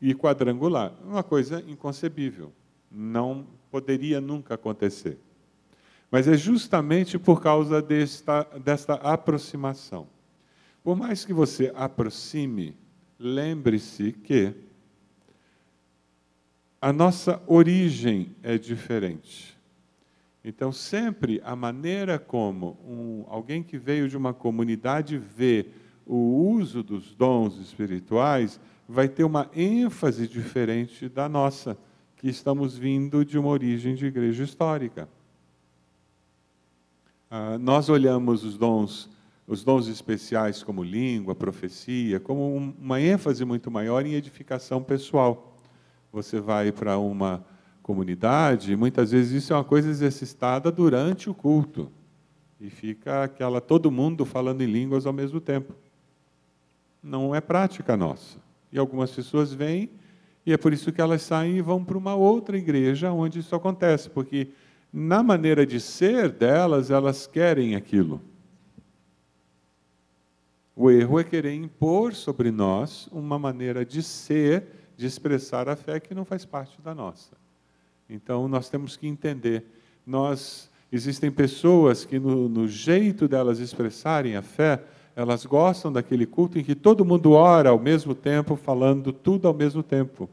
e quadrangular. Uma coisa inconcebível. Não poderia nunca acontecer. Mas é justamente por causa desta aproximação. Por mais que você aproxime, lembre-se que a nossa origem é diferente. Então, sempre a maneira como alguém que veio de uma comunidade vê o uso dos dons espirituais vai ter uma ênfase diferente da nossa, que estamos vindo de uma origem de igreja histórica. Nós olhamos os dons especiais como língua, profecia, como uma ênfase muito maior em edificação pessoal. Você vai para uma comunidade, muitas vezes isso é uma coisa exercitada durante o culto. E fica todo mundo falando em línguas ao mesmo tempo. Não é prática nossa. E algumas pessoas vêm, e é por isso que elas saem e vão para uma outra igreja onde isso acontece, porque na maneira de ser delas, elas querem aquilo. O erro é querer impor sobre nós uma maneira de ser, de expressar a fé que não faz parte da nossa. Então, nós temos que entender. Existem pessoas que, no jeito delas expressarem a fé, elas gostam daquele culto em que todo mundo ora ao mesmo tempo, falando tudo ao mesmo tempo.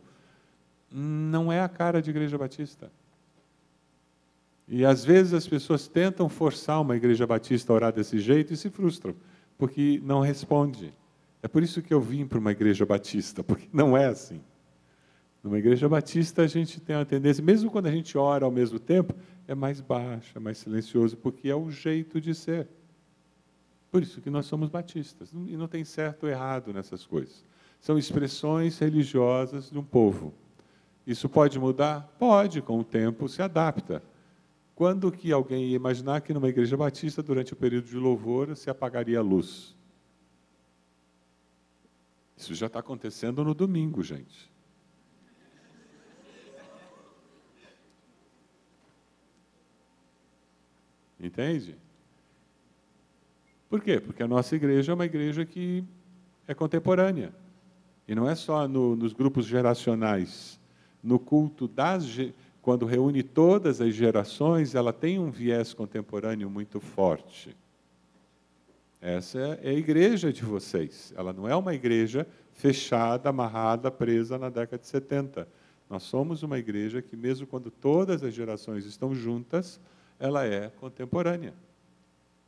Não é a cara de igreja batista. E, às vezes, as pessoas tentam forçar uma igreja batista a orar desse jeito e se frustram. porque não responde. É por isso que eu vim para uma igreja batista, porque não é assim. Numa igreja batista, a gente tem uma tendência, mesmo quando a gente ora ao mesmo tempo, é mais baixo, é mais silencioso, porque é o jeito de ser. Por isso que nós somos batistas. E não tem certo ou errado nessas coisas. São expressões religiosas de um povo. Isso pode mudar? Pode, com o tempo se adapta. Quando que alguém ia imaginar que numa igreja batista, durante o período de louvor, se apagaria a luz? Isso já está acontecendo no domingo, gente. Entende? Por quê? Porque a nossa igreja é uma igreja que é contemporânea. E não é só nos grupos geracionais. No culto quando reúne todas as gerações, ela tem um viés contemporâneo muito forte. Essa é a igreja de vocês. Ela não é uma igreja fechada, amarrada, presa na década de 70. Nós somos uma igreja que, mesmo quando todas as gerações estão juntas, ela é contemporânea.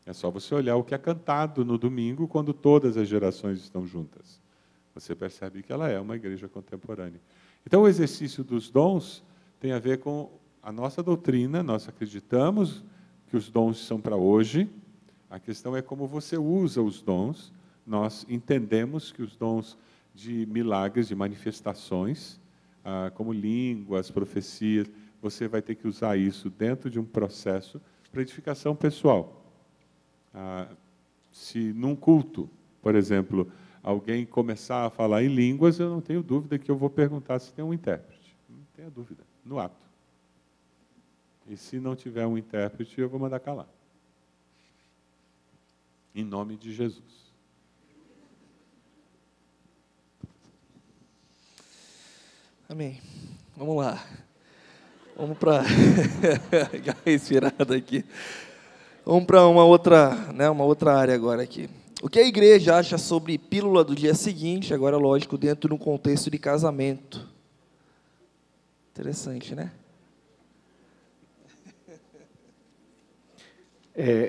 É só você olhar o que é cantado no domingo, quando todas as gerações estão juntas. Você percebe que ela é uma igreja contemporânea. Então, o exercício dos dons tem a ver com a nossa doutrina. Nós acreditamos que os dons são para hoje. A questão é como você usa os dons. Nós entendemos que os dons de milagres, de manifestações, como línguas, profecias, você vai ter que usar isso dentro de um processo para edificação pessoal. Se num culto, por exemplo, alguém começar a falar em línguas, eu não tenho dúvida que eu vou perguntar se tem um intérprete. Não tenho dúvida, no ato. E se não tiver um intérprete, eu vou mandar calar. Em nome de Jesus. Amém. Vamos lá. Vamos para a respirada aqui. Vamos para uma outra área agora aqui. O que a igreja acha sobre pílula do dia seguinte, agora, lógico, dentro de um contexto de casamento? Interessante, né?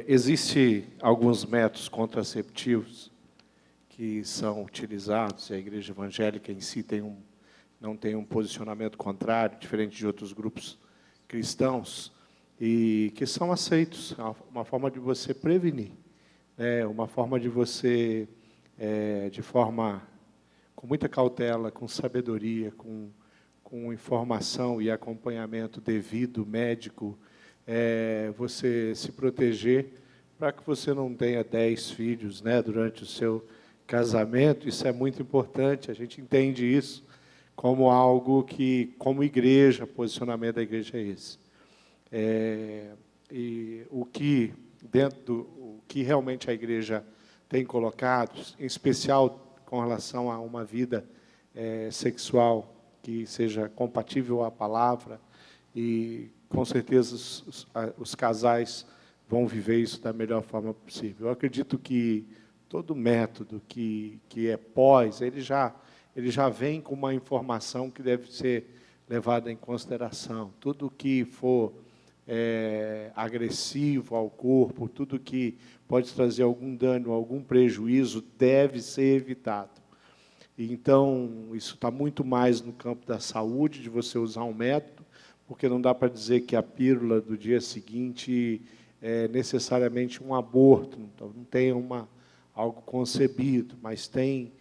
Existem alguns métodos contraceptivos que são utilizados, e a igreja evangélica em si não tem um posicionamento contrário, diferente de outros grupos cristãos, e que são aceitos, uma forma de você prevenir, uma forma de você, de forma com muita cautela, com sabedoria, com informação e acompanhamento devido, médico, você se proteger para que você não tenha 10 filhos, durante o seu casamento. Isso é muito importante, a gente entende isso como algo que, como igreja, o posicionamento da igreja é esse. E o que realmente a igreja tem colocado, em especial com relação a uma vida sexual que seja compatível à palavra, e com certeza os casais vão viver isso da melhor forma possível. Eu acredito que todo método que é pós, ele já vem com uma informação que deve ser levada em consideração. Tudo que for agressivo ao corpo, tudo que pode trazer algum dano, algum prejuízo, deve ser evitado. Então, isso está muito mais no campo da saúde, de você usar um método, porque não dá para dizer que a pílula do dia seguinte é necessariamente um aborto, não tem algo concebido, mas tem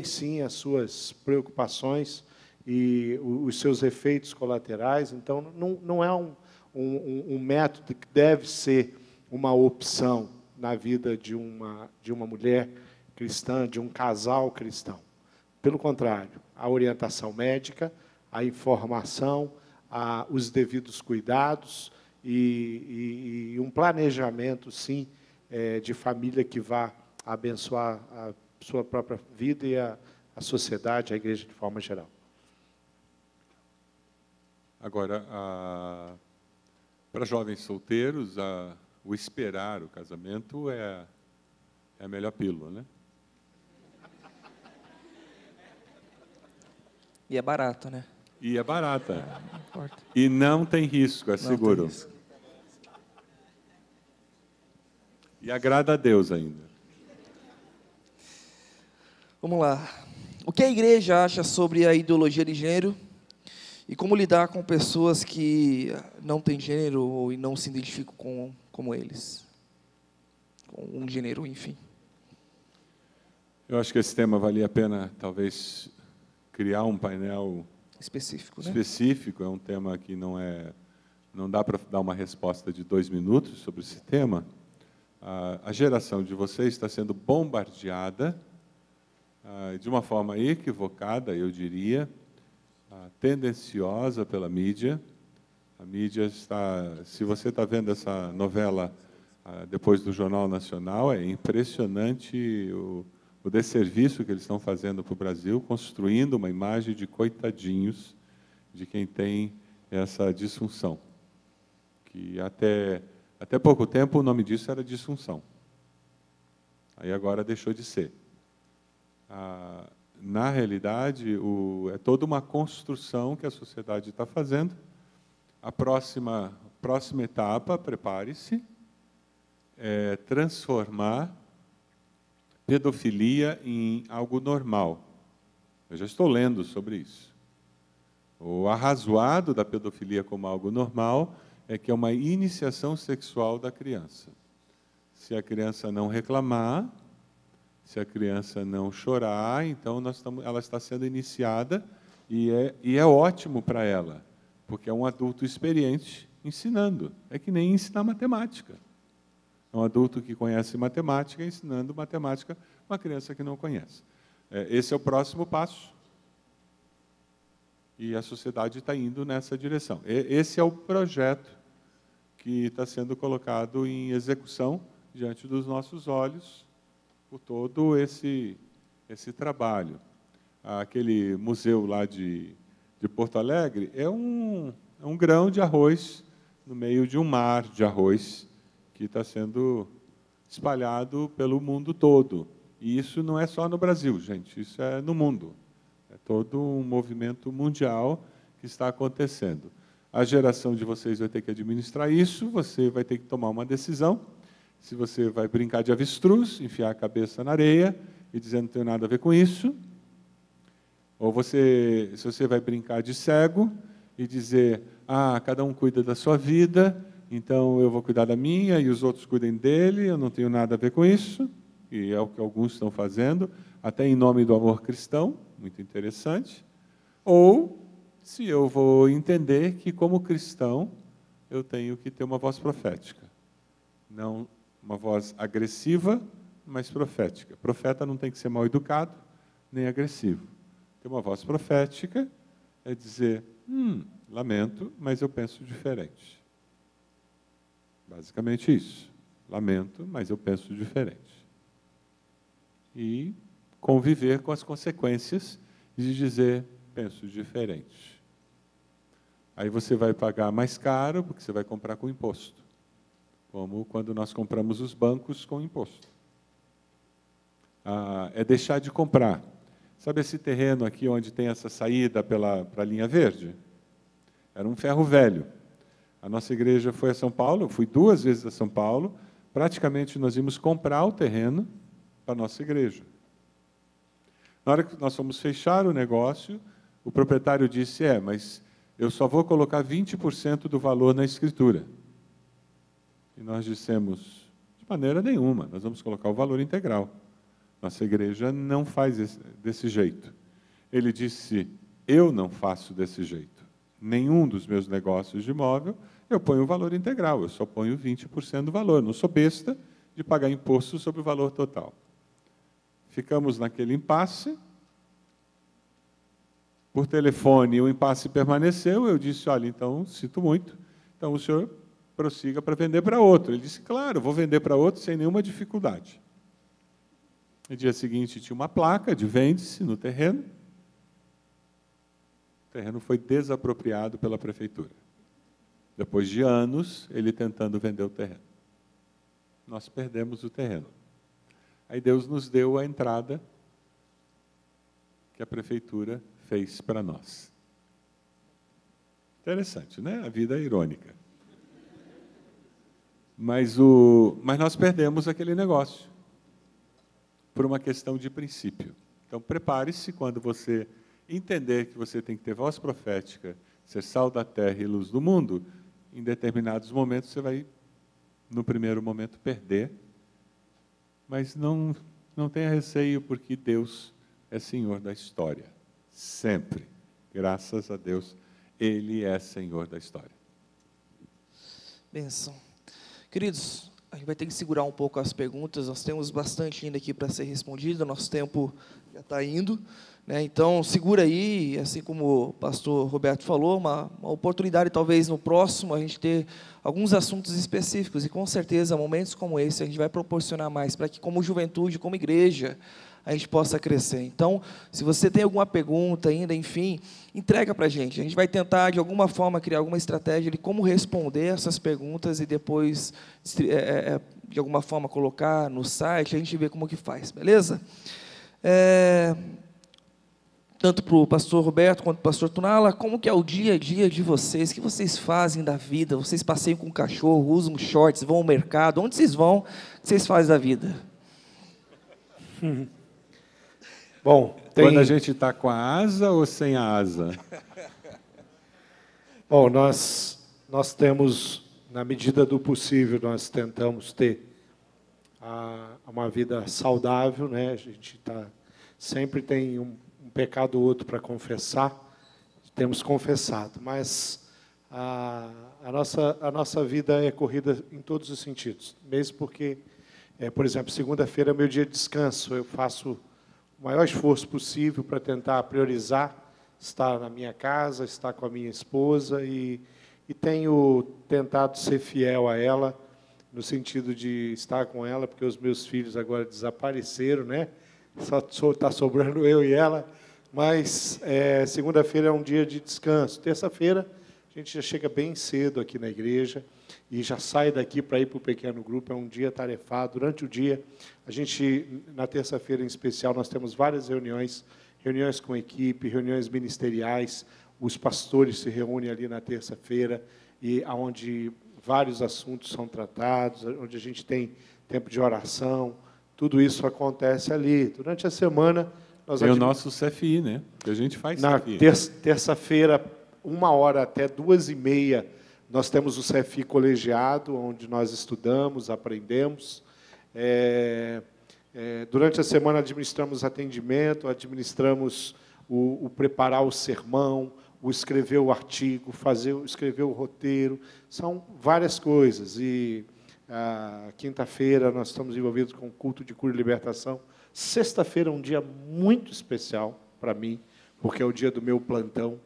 sim as suas preocupações e os seus efeitos colaterais. Então, não é um método que deve ser uma opção na vida de uma mulher cristã, de um casal cristão. Pelo contrário, a orientação médica, a informação, os devidos cuidados e um planejamento, sim, de família que vá abençoar a sua própria vida e a sociedade, a igreja de forma geral. Agora, para jovens solteiros, o esperar o casamento é a melhor pílula, né? E é barato, né? E é barata. Não importa. E não tem risco, é seguro. Não tem risco. E agrada a Deus ainda. Vamos lá. O que a igreja acha sobre a ideologia de gênero e como lidar com pessoas que não têm gênero e não se identificam como eles? Com um gênero, enfim. Eu acho que esse tema valia a pena, talvez, criar um painel Específico, né? específico. É um tema que não dá para dar uma resposta de 2 minutos sobre esse tema. A geração de vocês está sendo bombardeada de uma forma equivocada, eu diria, tendenciosa pela mídia. A mídia está... Se você está vendo essa novela depois do Jornal Nacional, é impressionante o desserviço que eles estão fazendo para o Brasil, construindo uma imagem de coitadinhos de quem tem essa disfunção. Que até pouco tempo o nome disso era disfunção. Aí agora deixou de ser. Na realidade, é toda uma construção que a sociedade está fazendo. A próxima etapa, prepare-se, é transformar pedofilia em algo normal. Eu já estou lendo sobre isso. O arrazoado da pedofilia como algo normal é que é uma iniciação sexual da criança. Se a criança não reclamar, se a criança não chorar, então ela está sendo iniciada e é ótimo para ela, porque é um adulto experiente ensinando. É que nem ensinar matemática. É um adulto que conhece matemática ensinando matemática para uma criança que não conhece. Esse é o próximo passo. E a sociedade está indo nessa direção. Esse é o projeto que está sendo colocado em execução diante dos nossos olhos por todo esse trabalho. Aquele museu lá de Porto Alegre é um grão de arroz no meio de um mar de arroz que está sendo espalhado pelo mundo todo. E isso não é só no Brasil, gente, isso é no mundo. É todo um movimento mundial que está acontecendo. A geração de vocês vai ter que administrar isso, você vai ter que tomar uma decisão. Se você vai brincar de avestruz, enfiar a cabeça na areia e dizer não tenho nada a ver com isso, ou se você vai brincar de cego e dizer cada um cuida da sua vida, então eu vou cuidar da minha e os outros cuidem dele, eu não tenho nada a ver com isso, e é o que alguns estão fazendo, até em nome do amor cristão, muito interessante. Ou se eu vou entender que, como cristão, eu tenho que ter uma voz profética. Não uma voz agressiva, mas profética. Profeta não tem que ser mal educado, nem agressivo. Ter uma voz profética é dizer, lamento, mas eu penso diferente. Basicamente isso. Lamento, mas eu penso diferente. E conviver com as consequências de dizer, penso diferente. Aí você vai pagar mais caro, porque você vai comprar com imposto. Como quando nós compramos os bancos com imposto. É deixar de comprar. Sabe esse terreno aqui onde tem essa saída para a linha verde? Era um ferro velho. A nossa igreja foi a São Paulo, eu fui 2 vezes a São Paulo, praticamente nós íamos comprar o terreno para a nossa igreja. Na hora que nós fomos fechar o negócio, o proprietário disse, mas eu só vou colocar 20% do valor na escritura. E nós dissemos, de maneira nenhuma, nós vamos colocar o valor integral. Nossa igreja não faz desse jeito. Ele disse, eu não faço desse jeito. Nenhum dos meus negócios de imóvel, eu ponho o valor integral, eu só ponho 20% do valor. Não sou besta de pagar imposto sobre o valor total. Ficamos naquele impasse. Por telefone, o impasse permaneceu. Eu disse, olha, então, sinto muito. Então, o senhor prossiga para vender para outro. Ele disse, claro, vou vender para outro sem nenhuma dificuldade. No dia seguinte, tinha uma placa de vende-se no terreno. O terreno foi desapropriado pela prefeitura. Depois de anos, ele tentando vender o terreno. Nós perdemos o terreno. Aí Deus nos deu a entrada que a prefeitura fez para nós. Interessante, né? A vida é irônica. Mas nós perdemos aquele negócio por uma questão de princípio. Então, prepare-se quando você entender que você tem que ter voz profética, ser sal da terra e luz do mundo. Em determinados momentos, você vai, no primeiro momento, perder. Mas não tenha receio, porque Deus é Senhor da história. Sempre. Graças a Deus, Ele é Senhor da história. Benção. Queridos, a gente vai ter que segurar um pouco as perguntas, nós temos bastante ainda aqui para ser respondido, nosso tempo já está indo, né? Então, segura aí, assim como o pastor Roberto falou, uma oportunidade talvez no próximo a gente ter alguns assuntos específicos, e com certeza momentos como esse a gente vai proporcionar mais, para que como juventude, como igreja, a gente possa crescer. Então, se você tem alguma pergunta ainda, enfim, entrega para a gente vai tentar de alguma forma criar alguma estratégia de como responder essas perguntas e depois, de alguma forma, colocar no site, a gente vê como que faz, beleza? Tanto para o pastor Roberto quanto para o pastor Tunala, como que é o dia a dia de vocês? O que vocês fazem da vida? Vocês passeiam com o cachorro, usam shorts, vão ao mercado? Onde vocês vão? O que vocês fazem da vida? Bom, Quando a gente está com a asa ou sem a asa? Bom, nós temos, na medida do possível, nós tentamos ter uma vida saudável, né? A gente sempre tem um pecado ou outro para confessar, temos confessado, mas a nossa vida é corrida em todos os sentidos, mesmo porque, por exemplo, segunda-feira é meu dia de descanso, eu faço o maior esforço possível para tentar priorizar estar na minha casa, estar com a minha esposa e tenho tentado ser fiel a ela, no sentido de estar com ela, porque os meus filhos agora desapareceram, né? Só está sobrando eu e ela, mas segunda-feira é um dia de descanso. Terça-feira a gente já chega bem cedo aqui na igreja e já sai daqui para ir para o pequeno grupo, é um dia tarefado. Durante o dia, a gente, na terça-feira em especial, nós temos várias reuniões com equipe, reuniões ministeriais, os pastores se reúnem ali na terça-feira, e onde vários assuntos são tratados, onde a gente tem tempo de oração, tudo isso acontece ali. Durante a semana... Tem o nosso CFI, né? Que a gente faz na CFI. Terça-feira, 1h até 2h30, nós temos o CFI colegiado, onde nós estudamos, aprendemos. Durante a semana administramos atendimento, administramos o preparar o sermão, o escrever o artigo, escrever o roteiro. São várias coisas. E quinta-feira nós estamos envolvidos com o culto de cura e libertação. Sexta-feira é um dia muito especial para mim, porque é o dia do meu plantão,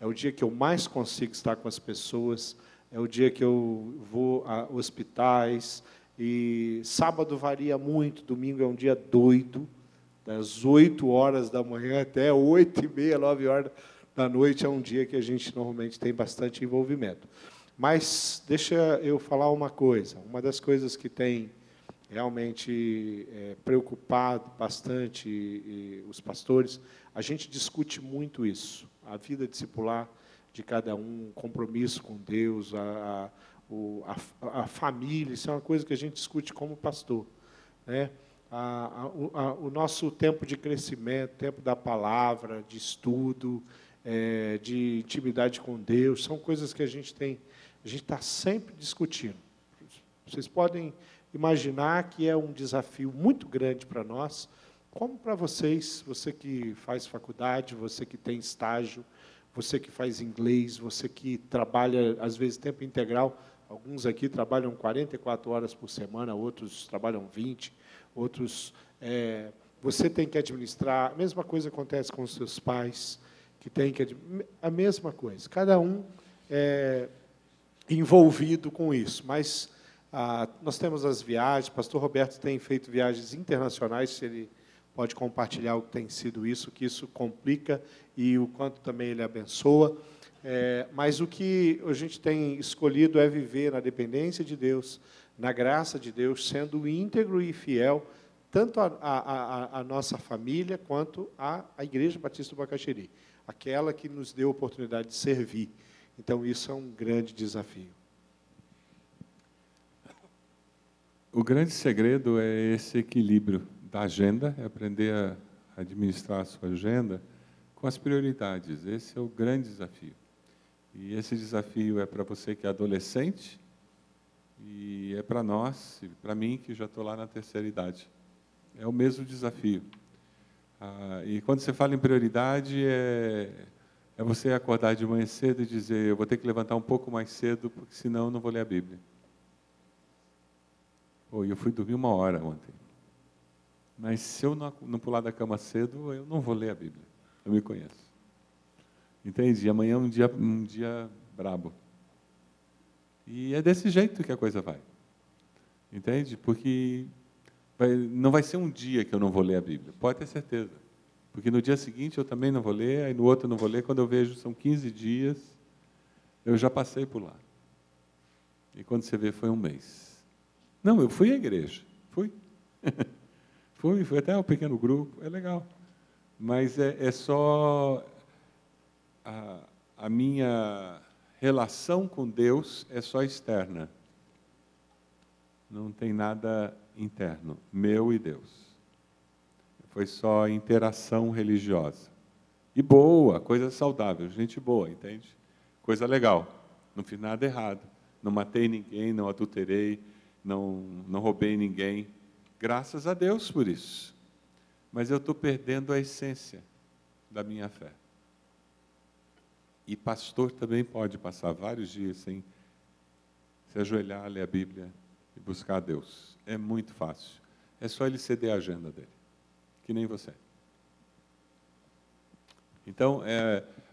é o dia que eu mais consigo estar com as pessoas, é o dia que eu vou a hospitais, e sábado varia muito, domingo é um dia doido, das 8h da manhã até 8h30, 9h da noite, é um dia que a gente normalmente tem bastante envolvimento. Mas deixa eu falar uma coisa, uma das coisas que tem realmente preocupado bastante os pastores, a gente discute muito isso, a vida discipular de cada um, compromisso com Deus, a família, isso é uma coisa que a gente discute como pastor, né? O nosso tempo de crescimento, tempo da palavra, de estudo, de intimidade com Deus, são coisas que a gente está sempre discutindo. Vocês podem imaginar que é um desafio muito grande para nós, como para vocês, você que faz faculdade, você que tem estágio, você que faz inglês, você que trabalha, às vezes, tempo integral. Alguns aqui trabalham 44 horas por semana, outros trabalham 20, outros... você tem que administrar, a mesma coisa acontece com os seus pais, que tem que... A mesma coisa, cada um é envolvido com isso, mas... nós temos as viagens, o pastor Roberto tem feito viagens internacionais, se ele pode compartilhar o que tem sido isso, que isso complica e o quanto também ele abençoa. Mas o que a gente tem escolhido é viver na dependência de Deus, na graça de Deus, sendo íntegro e fiel, tanto a nossa família quanto a Igreja Batista do Bacaxiri, aquela que nos deu a oportunidade de servir. Então, isso é um grande desafio. O grande segredo é esse equilíbrio da agenda, é aprender administrar a sua agenda com as prioridades. Esse é o grande desafio. E esse desafio é para você que é adolescente e é para nós, e para mim que já estou lá na terceira idade. É o mesmo desafio. E quando você fala em prioridade, é você acordar de manhã cedo e dizer, eu vou ter que levantar um pouco mais cedo, porque senão eu não vou ler a Bíblia. Eu fui dormir 1 hora ontem. Mas se eu não pular da cama cedo, eu não vou ler a Bíblia. Eu me conheço. Entende? E amanhã é um dia brabo. E é desse jeito que a coisa vai. Entende? Porque não vai ser um dia que eu não vou ler a Bíblia. Pode ter certeza. Porque no dia seguinte eu também não vou ler, aí no outro eu não vou ler. Quando eu vejo, são 15 dias, eu já passei por lá. E quando você vê, foi 1 mês. Não, eu fui à igreja. Fui. Fui até ao pequeno grupo. É legal. Mas é só... A minha relação com Deus é só externa. Não tem nada interno, meu e Deus. Foi só interação religiosa. E boa, coisa saudável, gente boa, entende? Coisa legal, não fiz nada errado. Não matei ninguém, não adulterei, não roubei ninguém. Graças a Deus por isso. Mas eu estou perdendo a essência da minha fé. E pastor também pode passar vários dias sem se ajoelhar, ler a Bíblia e buscar a Deus. É muito fácil. É só ele ceder a agenda dele, que nem você. Então,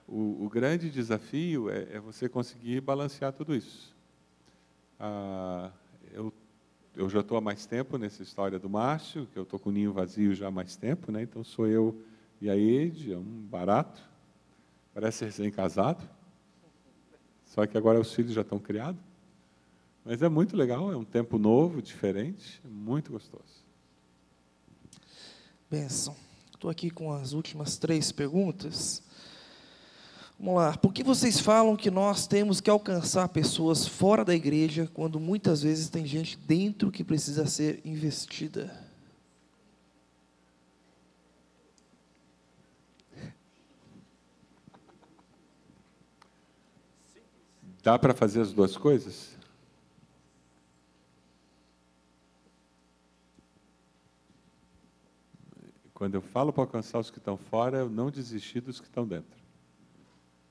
o grande desafio é você conseguir balancear tudo isso. Eu já estou há mais tempo nessa história do Márcio, que eu estou com o ninho vazio já há mais tempo, né? Então sou eu e a Ede, é um barato. Parece recém-casado, só que agora os filhos já estão criados. Mas é muito legal, é um tempo novo, diferente, é muito gostoso. Benção. Estou aqui com as últimas 3 perguntas. Vamos lá. Por que vocês falam que nós temos que alcançar pessoas fora da igreja, quando muitas vezes tem gente dentro que precisa ser investida? Dá para fazer as duas coisas? Quando eu falo para alcançar os que estão fora, eu não desisti dos que estão dentro.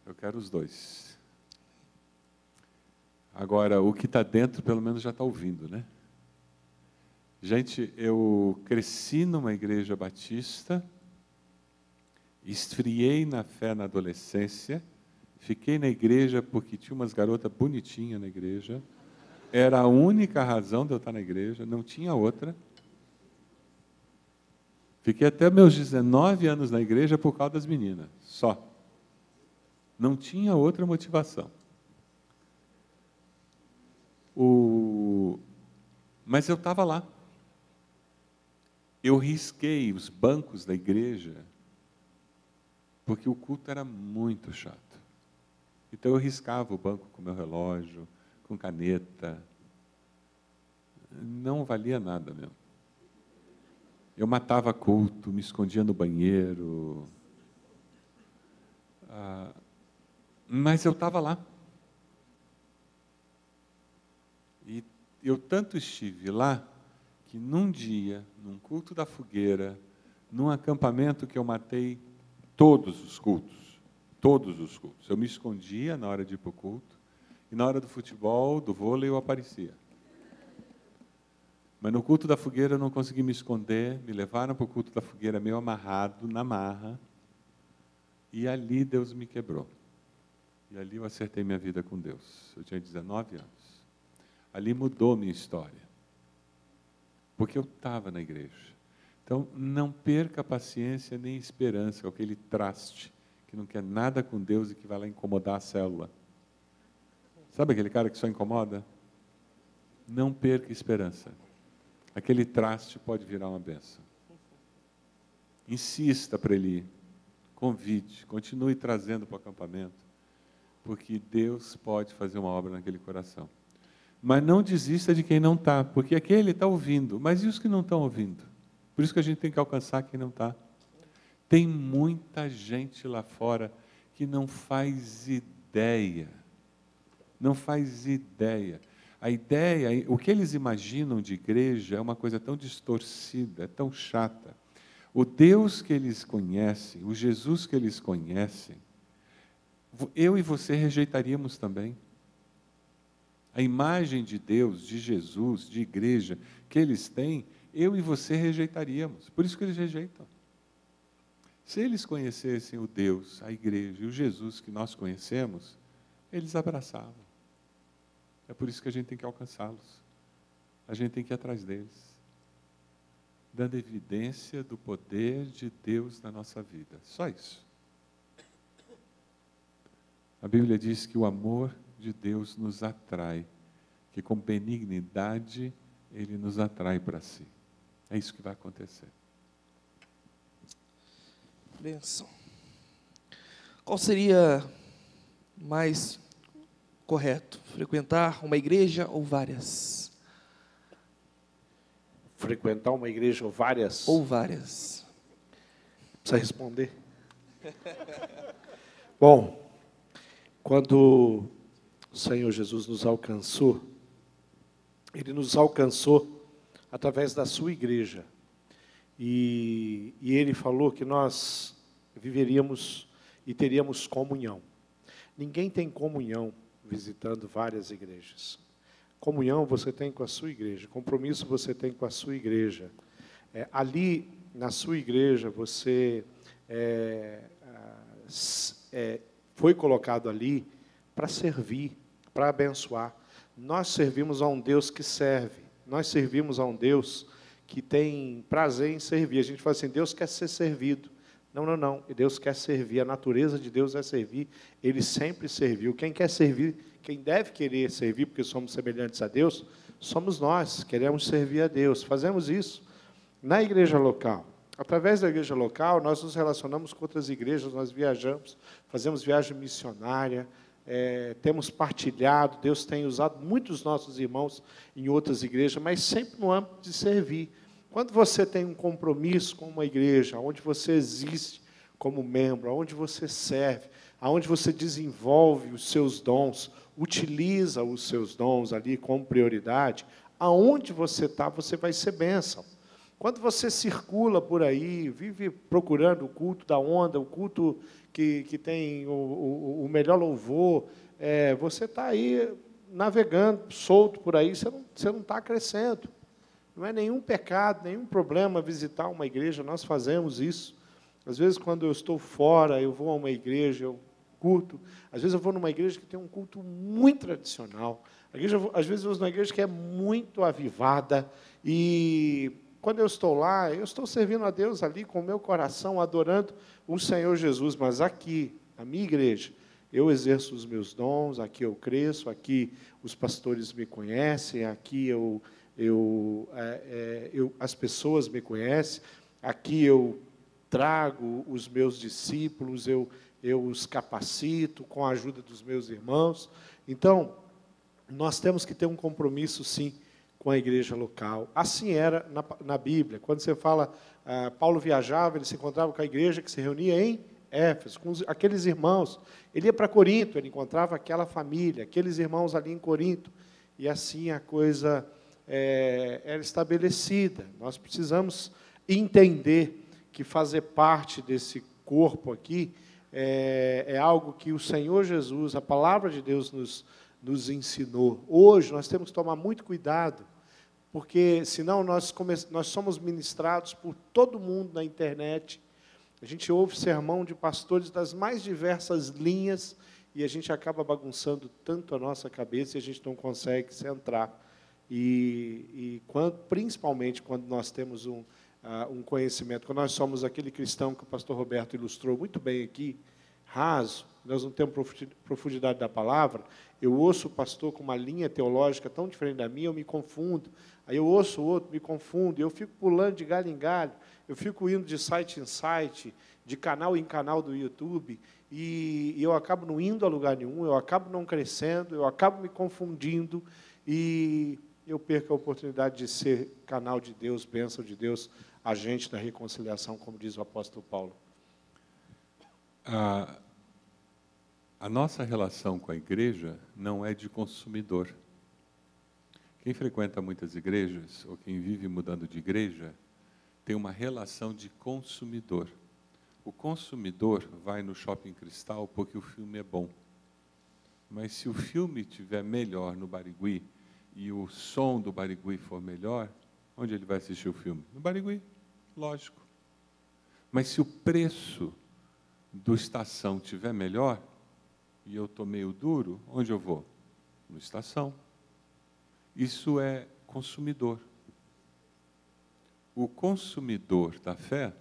Eu quero os dois. Agora, o que está dentro, pelo menos, já está ouvindo, né? Gente, eu cresci numa igreja batista, esfriei na fé na adolescência, fiquei na igreja porque tinha umas garotas bonitinhas na igreja. Era a única razão de eu estar na igreja, não tinha outra. Fiquei até meus 19 anos na igreja por causa das meninas, só. Não tinha outra motivação. Mas eu estava lá. Eu risquei os bancos da igreja porque o culto era muito chato. Então eu riscava o banco com meu relógio, com caneta. Não valia nada mesmo. Eu matava culto, me escondia no banheiro. Mas eu estava lá. E eu tanto estive lá, que num dia, num culto da fogueira, num acampamento que eu matei todos os cultos. Todos os cultos. Eu me escondia na hora de ir para o culto, e na hora do futebol, do vôlei, eu aparecia. Mas no culto da fogueira eu não consegui me esconder, me levaram para o culto da fogueira meio amarrado, na marra, e ali Deus me quebrou. E ali eu acertei minha vida com Deus. Eu tinha 19 anos. Ali mudou minha história. Porque eu estava na igreja. Então, não perca paciência nem esperança com aquele traste que não quer nada com Deus e que vai lá incomodar a célula. Sabe aquele cara que só incomoda? Não perca esperança. Aquele traste pode virar uma bênção. Insista para ele ir. Convide, continue trazendo para o acampamento, porque Deus pode fazer uma obra naquele coração. Mas não desista de quem não está, porque aquele está ouvindo, mas e os que não estão ouvindo? Por isso que a gente tem que alcançar quem não está. Tem muita gente lá fora que não faz ideia. Não faz ideia. A ideia, o que eles imaginam de igreja é uma coisa tão distorcida, tão chata. O Deus que eles conhecem, o Jesus que eles conhecem, eu e você rejeitaríamos também. A imagem de Deus, de Jesus, de igreja que eles têm, eu e você rejeitaríamos. Por isso que eles rejeitam. Se eles conhecessem o Deus, a igreja e o Jesus que nós conhecemos, eles abraçavam. É por isso que a gente tem que alcançá-los. A gente tem que ir atrás deles, dando evidência do poder de Deus na nossa vida. Só isso. A Bíblia diz que o amor de Deus nos atrai, que com benignidade Ele nos atrai para si. É isso que vai acontecer. Benção. Qual seria mais correto? Frequentar uma igreja ou várias? Frequentar uma igreja ou várias? Ou várias. Precisa responder. Bom, quando o Senhor Jesus nos alcançou, Ele nos alcançou através da sua igreja. E Ele falou que nós viveríamos e teríamos comunhão. Ninguém tem comunhão visitando várias igrejas. Comunhão você tem com a sua igreja, compromisso você tem com a sua igreja. Ali, na sua igreja, você foi colocado ali para servir, para abençoar. Nós servimos a um Deus que serve. Nós servimos a um Deus que tem prazer em servir. A gente fala assim, Deus quer ser servido. Não, não, não. Deus quer servir. A natureza de Deus é servir. Ele sempre serviu. Quem quer servir, quem deve querer servir, porque somos semelhantes a Deus, somos nós. Queremos servir a Deus. Fazemos isso na igreja local. Através da igreja local, nós nos relacionamos com outras igrejas, nós viajamos, fazemos viagem missionária, temos partilhado, Deus tem usado muitos nossos irmãos em outras igrejas, mas sempre no âmbito de servir. Quando você tem um compromisso com uma igreja, onde você existe como membro, onde você serve, onde você desenvolve os seus dons, utiliza os seus dons ali como prioridade, aonde você está, você vai ser bênção. Quando você circula por aí, vive procurando o culto da onda, o culto que tem o melhor louvor, você está aí navegando, solto por aí, você não está crescendo. Não é nenhum pecado, nenhum problema visitar uma igreja, nós fazemos isso. Às vezes, quando eu estou fora, eu vou a uma igreja, eu curto. Às vezes, eu vou numa igreja que tem um culto muito tradicional. Às vezes, eu vou numa igreja que é muito avivada. E quando eu estou lá, eu estou servindo a Deus ali com o meu coração, adorando o Senhor Jesus. Mas aqui, na minha igreja, eu exerço os meus dons, aqui eu cresço, aqui os pastores me conhecem, aqui as pessoas me conhecem, aqui eu trago os meus discípulos, eu os capacito com a ajuda dos meus irmãos. Então, nós temos que ter um compromisso, sim, com a igreja local. Assim era na Bíblia. Quando você fala, Paulo viajava, ele se encontrava com a igreja que se reunia em Éfeso, com aqueles irmãos. Ele ia para Corinto, ele encontrava aquela família, aqueles irmãos ali em Corinto. E assim a coisa era estabelecida. Nós precisamos entender que fazer parte desse corpo aqui é algo que o Senhor Jesus, a palavra de Deus nos ensinou. Hoje nós temos que tomar muito cuidado, porque senão nós somos ministrados por todo mundo na internet. A gente ouve sermão de pastores das mais diversas linhas e a gente acaba bagunçando tanto a nossa cabeça e a gente não consegue centrar. Principalmente quando nós temos um conhecimento, quando nós somos aquele cristão que o pastor Roberto ilustrou muito bem aqui, raso, nós não temos profundidade da palavra, eu ouço o pastor com uma linha teológica tão diferente da minha, eu me confundo. Aí eu ouço o outro, me confundo, eu fico pulando de galho em galho, eu fico indo de site em site, de canal em canal do YouTube, e eu acabo não indo a lugar nenhum, eu acabo não crescendo, eu acabo me confundindo, e eu perco a oportunidade de ser canal de Deus, bênção de Deus, agente da reconciliação, como diz o apóstolo Paulo. A nossa relação com a igreja não é de consumidor. Quem frequenta muitas igrejas, ou quem vive mudando de igreja, tem uma relação de consumidor. O consumidor vai no Shopping Cristal porque o filme é bom. Mas se o filme estiver melhor no Barigui e o som do Barigui for melhor, onde ele vai assistir o filme? No Barigui, lógico. Mas se o preço do Estação estiver melhor e eu estou meio duro, onde eu vou? No Estação. Isso é consumidor. O consumidor da fé,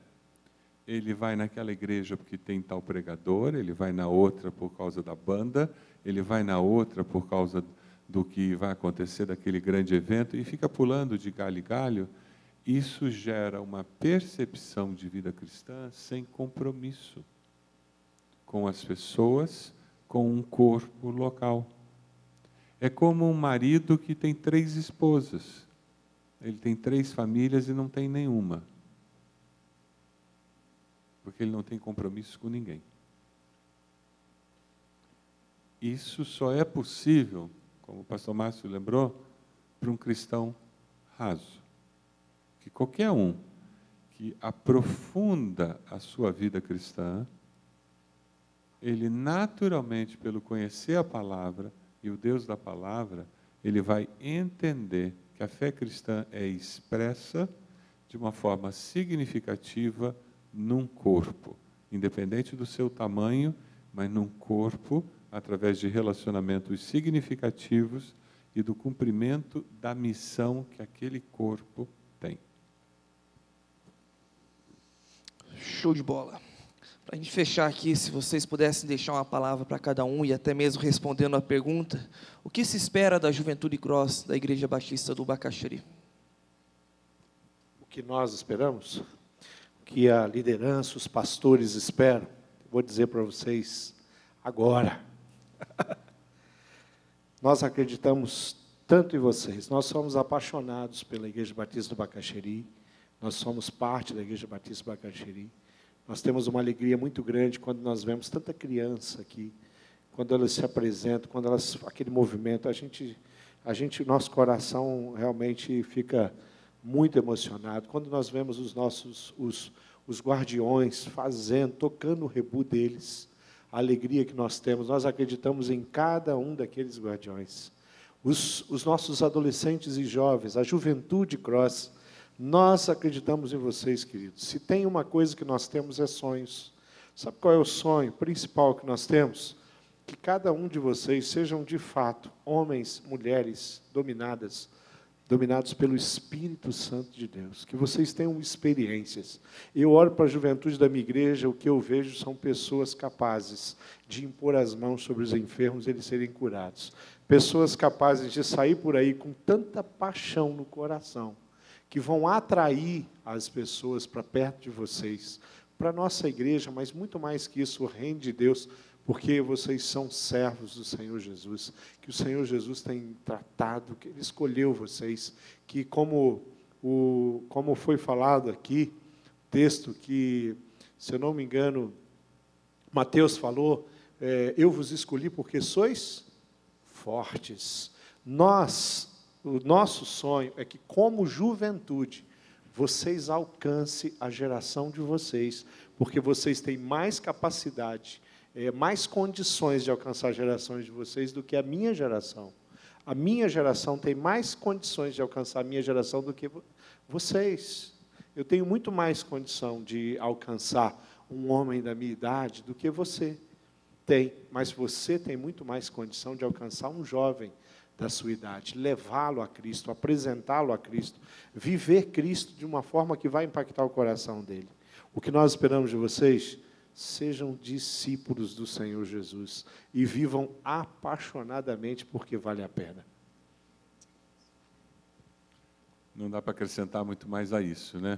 ele vai naquela igreja porque tem tal pregador, ele vai na outra por causa da banda, ele vai na outra por causa do que vai acontecer daquele grande evento e fica pulando de galho em galho. Isso gera uma percepção de vida cristã sem compromisso com as pessoas, com um corpo local. É como um marido que tem 3 esposas. Ele tem 3 famílias e não tem nenhuma. Porque ele não tem compromisso com ninguém. Isso só é possível, como o pastor Márcio lembrou, para um cristão raso. Que qualquer um que aprofunda a sua vida cristã, ele naturalmente, pelo conhecer a palavra e o Deus da palavra, ele vai entender que a fé cristã é expressa de uma forma significativa num corpo, independente do seu tamanho, mas num corpo, através de relacionamentos significativos e do cumprimento da missão que aquele corpo tem. Show de bola. Para a gente fechar aqui, se vocês pudessem deixar uma palavra para cada um e até mesmo respondendo a pergunta, o que se espera da Juventude Cross da Igreja Batista do Bacaxeri? O que nós esperamos, o que a liderança, os pastores esperam, vou dizer para vocês agora. Nós acreditamos tanto em vocês, nós somos apaixonados pela Igreja Batista do Bacaxeri, nós somos parte da Igreja Batista do Bacaxeri. Nós temos uma alegria muito grande quando nós vemos tanta criança aqui, quando elas se apresentam, quando elas, aquele movimento, nosso coração realmente fica muito emocionado. Quando nós vemos os guardiões fazendo, tocando o rebu deles, a alegria que nós temos, nós acreditamos em cada um daqueles guardiões. Os nossos adolescentes e jovens, a Juventude Cross, nós acreditamos em vocês, queridos. Se tem uma coisa que nós temos é sonhos. Sabe qual é o sonho principal que nós temos? Que cada um de vocês sejam, de fato, homens, mulheres dominados pelo Espírito Santo de Deus. Que vocês tenham experiências. Eu olho para a juventude da minha igreja, o que eu vejo são pessoas capazes de impor as mãos sobre os enfermos e eles serem curados. Pessoas capazes de sair por aí com tanta paixão no coração, que vão atrair as pessoas para perto de vocês, para a nossa igreja, mas muito mais que isso, o reino de Deus, porque vocês são servos do Senhor Jesus, que o Senhor Jesus tem tratado, que Ele escolheu vocês, que como foi falado aqui, texto que, se eu não me engano, Mateus falou, eu vos escolhi porque sois fortes. O nosso sonho é que, como juventude, vocês alcancem a geração de vocês, porque vocês têm mais capacidade, mais condições de alcançar as gerações de vocês do que a minha geração. A minha geração tem mais condições de alcançar a minha geração do que vocês. Eu tenho muito mais condição de alcançar um homem da minha idade do que você tem, mas você tem muito mais condição de alcançar um jovem da sua idade, levá-lo a Cristo, apresentá-lo a Cristo, viver Cristo de uma forma que vai impactar o coração dele. O que nós esperamos de vocês? Sejam discípulos do Senhor Jesus e vivam apaixonadamente porque vale a pena. Não dá para acrescentar muito mais a isso, né?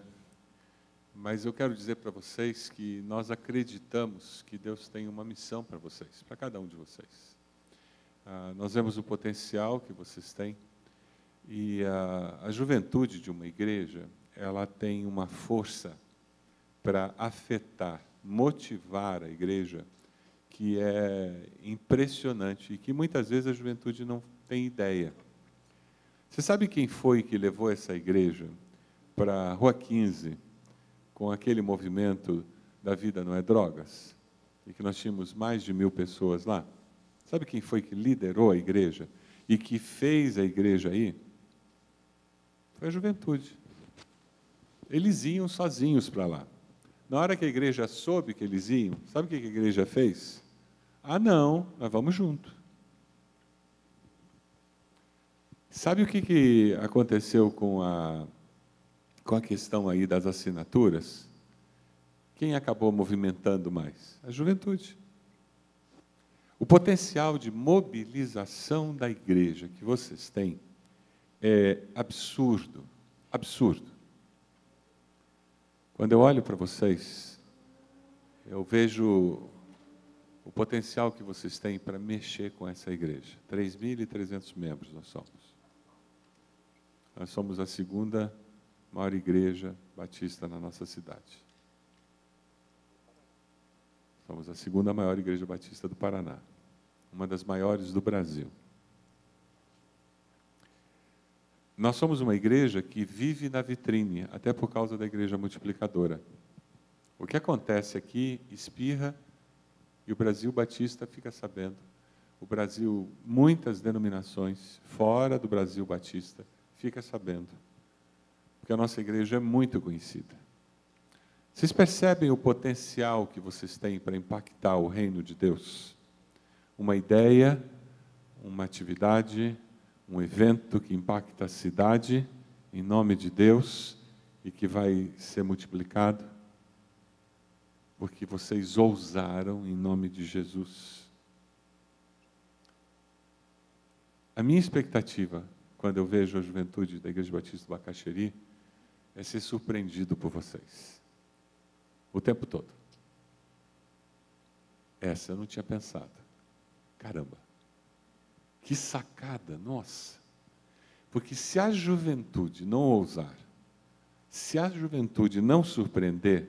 Mas eu quero dizer para vocês que nós acreditamos que Deus tem uma missão para vocês, para cada um de vocês. Nós vemos o potencial que vocês têm e a juventude de uma igreja, ela tem uma força para afetar motivar a igreja que é impressionante e que muitas vezes a juventude não tem ideia. Você sabe quem foi que levou essa igreja para a Rua 15 com aquele movimento da Vida Não é Drogas? E que nós tínhamos mais de 1000 pessoas lá? Sabe quem foi que liderou a igreja e que fez a igreja aí? Foi a juventude. Eles iam sozinhos para lá. Na hora que a igreja soube que eles iam, sabe o que a igreja fez? Ah, não, nós vamos junto. Sabe o que aconteceu com a questão aí das assinaturas? Quem acabou movimentando mais? A juventude. O potencial de mobilização da igreja que vocês têm é absurdo, absurdo. Quando eu olho para vocês, eu vejo o potencial que vocês têm para mexer com essa igreja. 3.300 membros nós somos. Nós somos a segunda maior igreja batista na nossa cidade. Somos a segunda maior igreja batista do Paraná. Uma das maiores do Brasil. Nós somos uma igreja que vive na vitrine, até por causa da igreja multiplicadora. O que acontece aqui, espirra, e o Brasil Batista fica sabendo. O Brasil, muitas denominações, fora do Brasil Batista, fica sabendo. Porque a nossa igreja é muito conhecida. Vocês percebem o potencial que vocês têm para impactar o reino de Deus? Uma ideia, uma atividade, um evento que impacta a cidade, em nome de Deus, e que vai ser multiplicado, porque vocês ousaram em nome de Jesus. A minha expectativa, quando eu vejo a juventude da Igreja Batista do Bacaxeri, é ser surpreendido por vocês. O tempo todo. Essa eu não tinha pensado. Caramba. Que sacada, nossa. Porque se a juventude não ousar, se a juventude não surpreender,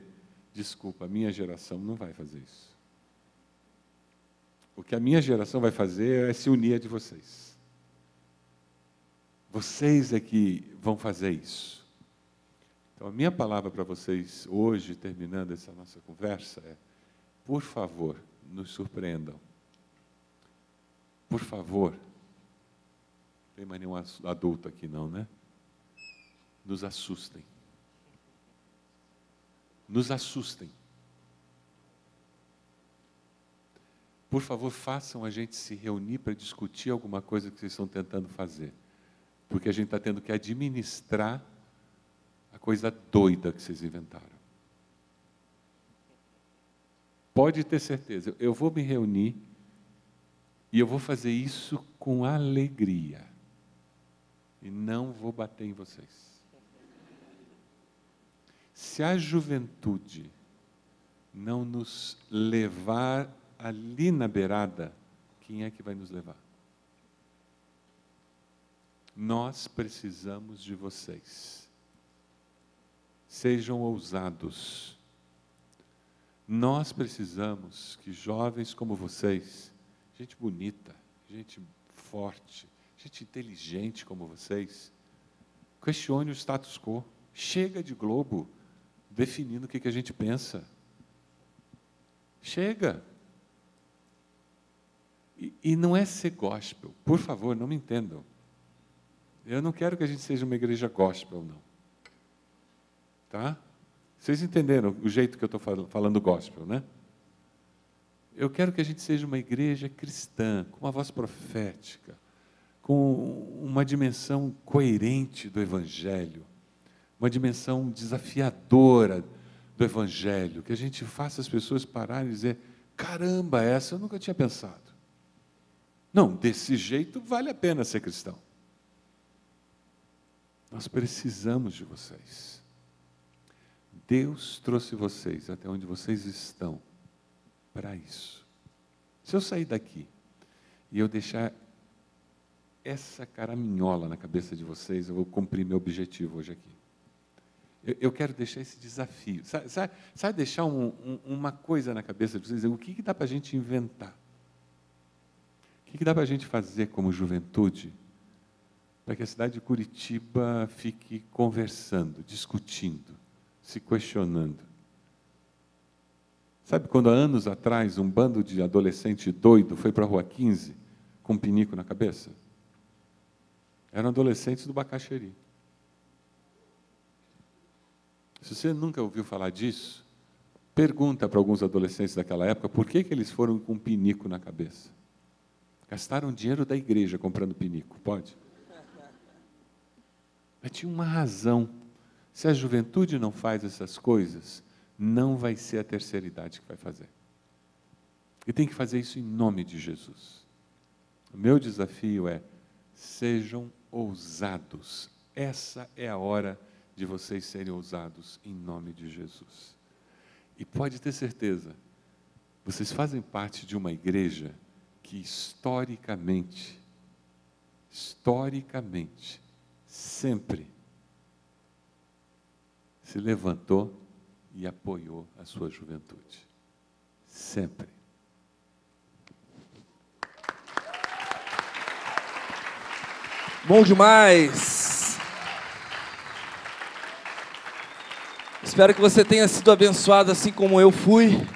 desculpa, a minha geração não vai fazer isso. O que a minha geração vai fazer é se unir a de vocês. Vocês é que vão fazer isso. Então, a minha palavra para vocês hoje, terminando essa nossa conversa, é: por favor, nos surpreendam. Por favor. Não tem mais nenhum adulto aqui não, né? Nos assustem. Nos assustem. Por favor, façam a gente se reunir para discutir alguma coisa que vocês estão tentando fazer. Porque a gente está tendo que administrar a coisa doida que vocês inventaram. Pode ter certeza, eu vou me reunir e eu vou fazer isso com alegria. E não vou bater em vocês. Se a juventude não nos levar ali na beirada, quem é que vai nos levar? Nós precisamos de vocês. Sejam ousados. Nós precisamos que jovens como vocês, gente bonita, gente forte, gente inteligente como vocês, questione o status quo. Chega de Globo definindo o que a gente pensa. Chega. E não é ser gospel. Por favor, não me entendam. Eu não quero que a gente seja uma igreja gospel, não. Tá? Vocês entenderam o jeito que eu estou falando gospel, né? Eu quero que a gente seja uma igreja cristã, com uma voz profética, com uma dimensão coerente do Evangelho, uma dimensão desafiadora do Evangelho, que a gente faça as pessoas pararem e dizer: caramba, essa eu nunca tinha pensado. Não, desse jeito vale a pena ser cristão. Nós precisamos de vocês. Deus trouxe vocês até onde vocês estão para isso. Se eu sair daqui e eu deixar essa caraminhola na cabeça de vocês, eu vou cumprir meu objetivo hoje aqui. Eu quero deixar esse desafio. Sabe deixar uma coisa na cabeça de vocês? O que dá para a gente inventar? O que dá para a gente fazer como juventude para que a cidade de Curitiba fique conversando, discutindo, se questionando? Sabe quando há anos atrás um bando de adolescente doido foi para a Rua 15 com um pinico na cabeça? Eram adolescentes do Bacaxeri. Se você nunca ouviu falar disso, pergunta para alguns adolescentes daquela época por que eles foram com um pinico na cabeça. Gastaram dinheiro da igreja comprando pinico, pode? Mas tinha uma razão. Se a juventude não faz essas coisas, não vai ser a terceira idade que vai fazer. E tem que fazer isso em nome de Jesus. O meu desafio é: sejam ousados. Essa é a hora de vocês serem ousados em nome de Jesus. E pode ter certeza, vocês fazem parte de uma igreja que historicamente, sempre se levantou e apoiou a sua juventude. Sempre. Bom demais! Espero que você tenha sido abençoado assim como eu fui.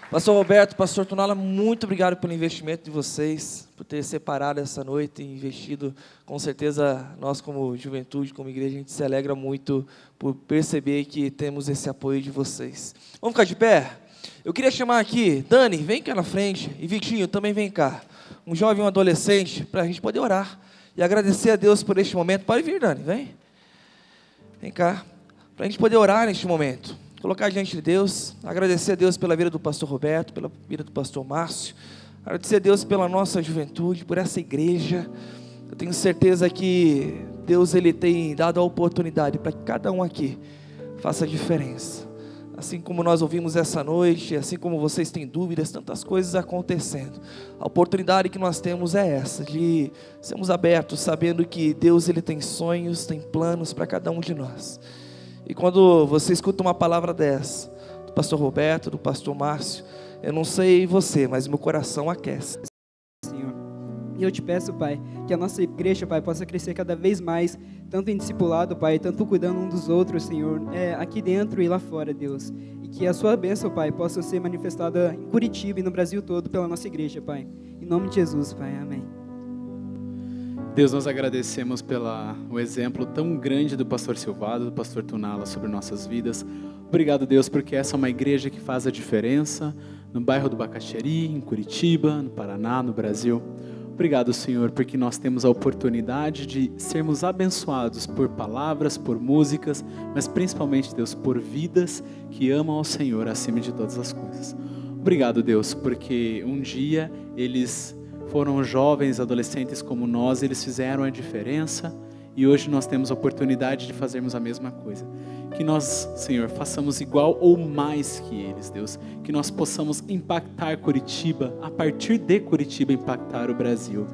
Pastor Roberto, Pastor Tunala, muito obrigado pelo investimento de vocês, por ter separado essa noite e investido. Com certeza, nós como juventude, como igreja, a gente se alegra muito por perceber que temos esse apoio de vocês. Vamos ficar de pé? Eu queria chamar aqui, Dani, vem cá na frente, e Vitinho, também vem cá. Um jovem, um adolescente, para a gente poder orar e agradecer a Deus por este momento. Pode vir, Dani, vem. Vem cá. Para a gente poder orar neste momento, colocar diante de Deus, agradecer a Deus pela vida do pastor Roberto, pela vida do pastor Márcio, agradecer a Deus pela nossa juventude, por essa igreja. Eu tenho certeza que Deus ele tem dado a oportunidade para que cada um aqui faça a diferença. Assim como nós ouvimos essa noite, assim como vocês têm dúvidas, tantas coisas acontecendo, a oportunidade que nós temos é essa, de sermos abertos, sabendo que Deus ele tem sonhos, tem planos para cada um de nós. E quando você escuta uma palavra dessa, do pastor Roberto, do pastor Márcio, eu não sei você, mas meu coração aquece. Senhor, e eu te peço, Pai, que a nossa igreja, Pai, possa crescer cada vez mais, tanto em discipulado, Pai, tanto cuidando um dos outros, Senhor, aqui dentro e lá fora, Deus. E que a sua bênção, Pai, possa ser manifestada em Curitiba e no Brasil todo pela nossa igreja, Pai. Em nome de Jesus, Pai. Amém. Deus, nós agradecemos pelo exemplo tão grande do pastor Silvado, do pastor Tunala sobre nossas vidas. Obrigado, Deus, porque essa é uma igreja que faz a diferença no bairro do Bacaxeri, em Curitiba, no Paraná, no Brasil. Obrigado, Senhor, porque nós temos a oportunidade de sermos abençoados por palavras, por músicas, mas principalmente, Deus, por vidas que amam ao Senhor acima de todas as coisas. Obrigado, Deus, porque um dia eles foram jovens, adolescentes como nós, eles fizeram a diferença e hoje nós temos a oportunidade de fazermos a mesma coisa. Que nós, Senhor, façamos igual ou mais que eles, Deus. Que nós possamos impactar Curitiba, a partir de Curitiba impactar o Brasil.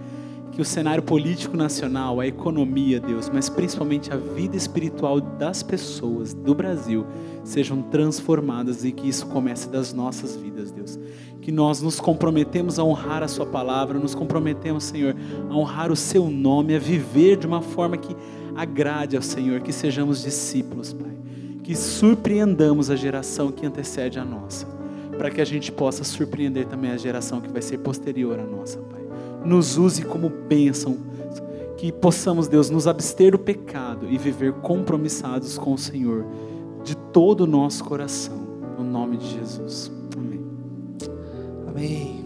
Que o cenário político nacional, a economia, Deus, mas principalmente a vida espiritual das pessoas do Brasil sejam transformadas e que isso comece das nossas vidas, Deus. Que nós nos comprometemos a honrar a sua palavra, nos comprometemos, Senhor, a honrar o seu nome, a viver de uma forma que agrade ao Senhor, que sejamos discípulos, Pai. Que surpreendamos a geração que antecede a nossa, para que a gente possa surpreender também a geração que vai ser posterior à nossa, Pai. Nos use como bênção, que possamos, Deus, nos abster do pecado e viver compromissados com o Senhor, de todo o nosso coração, no nome de Jesus. Amém. Amém.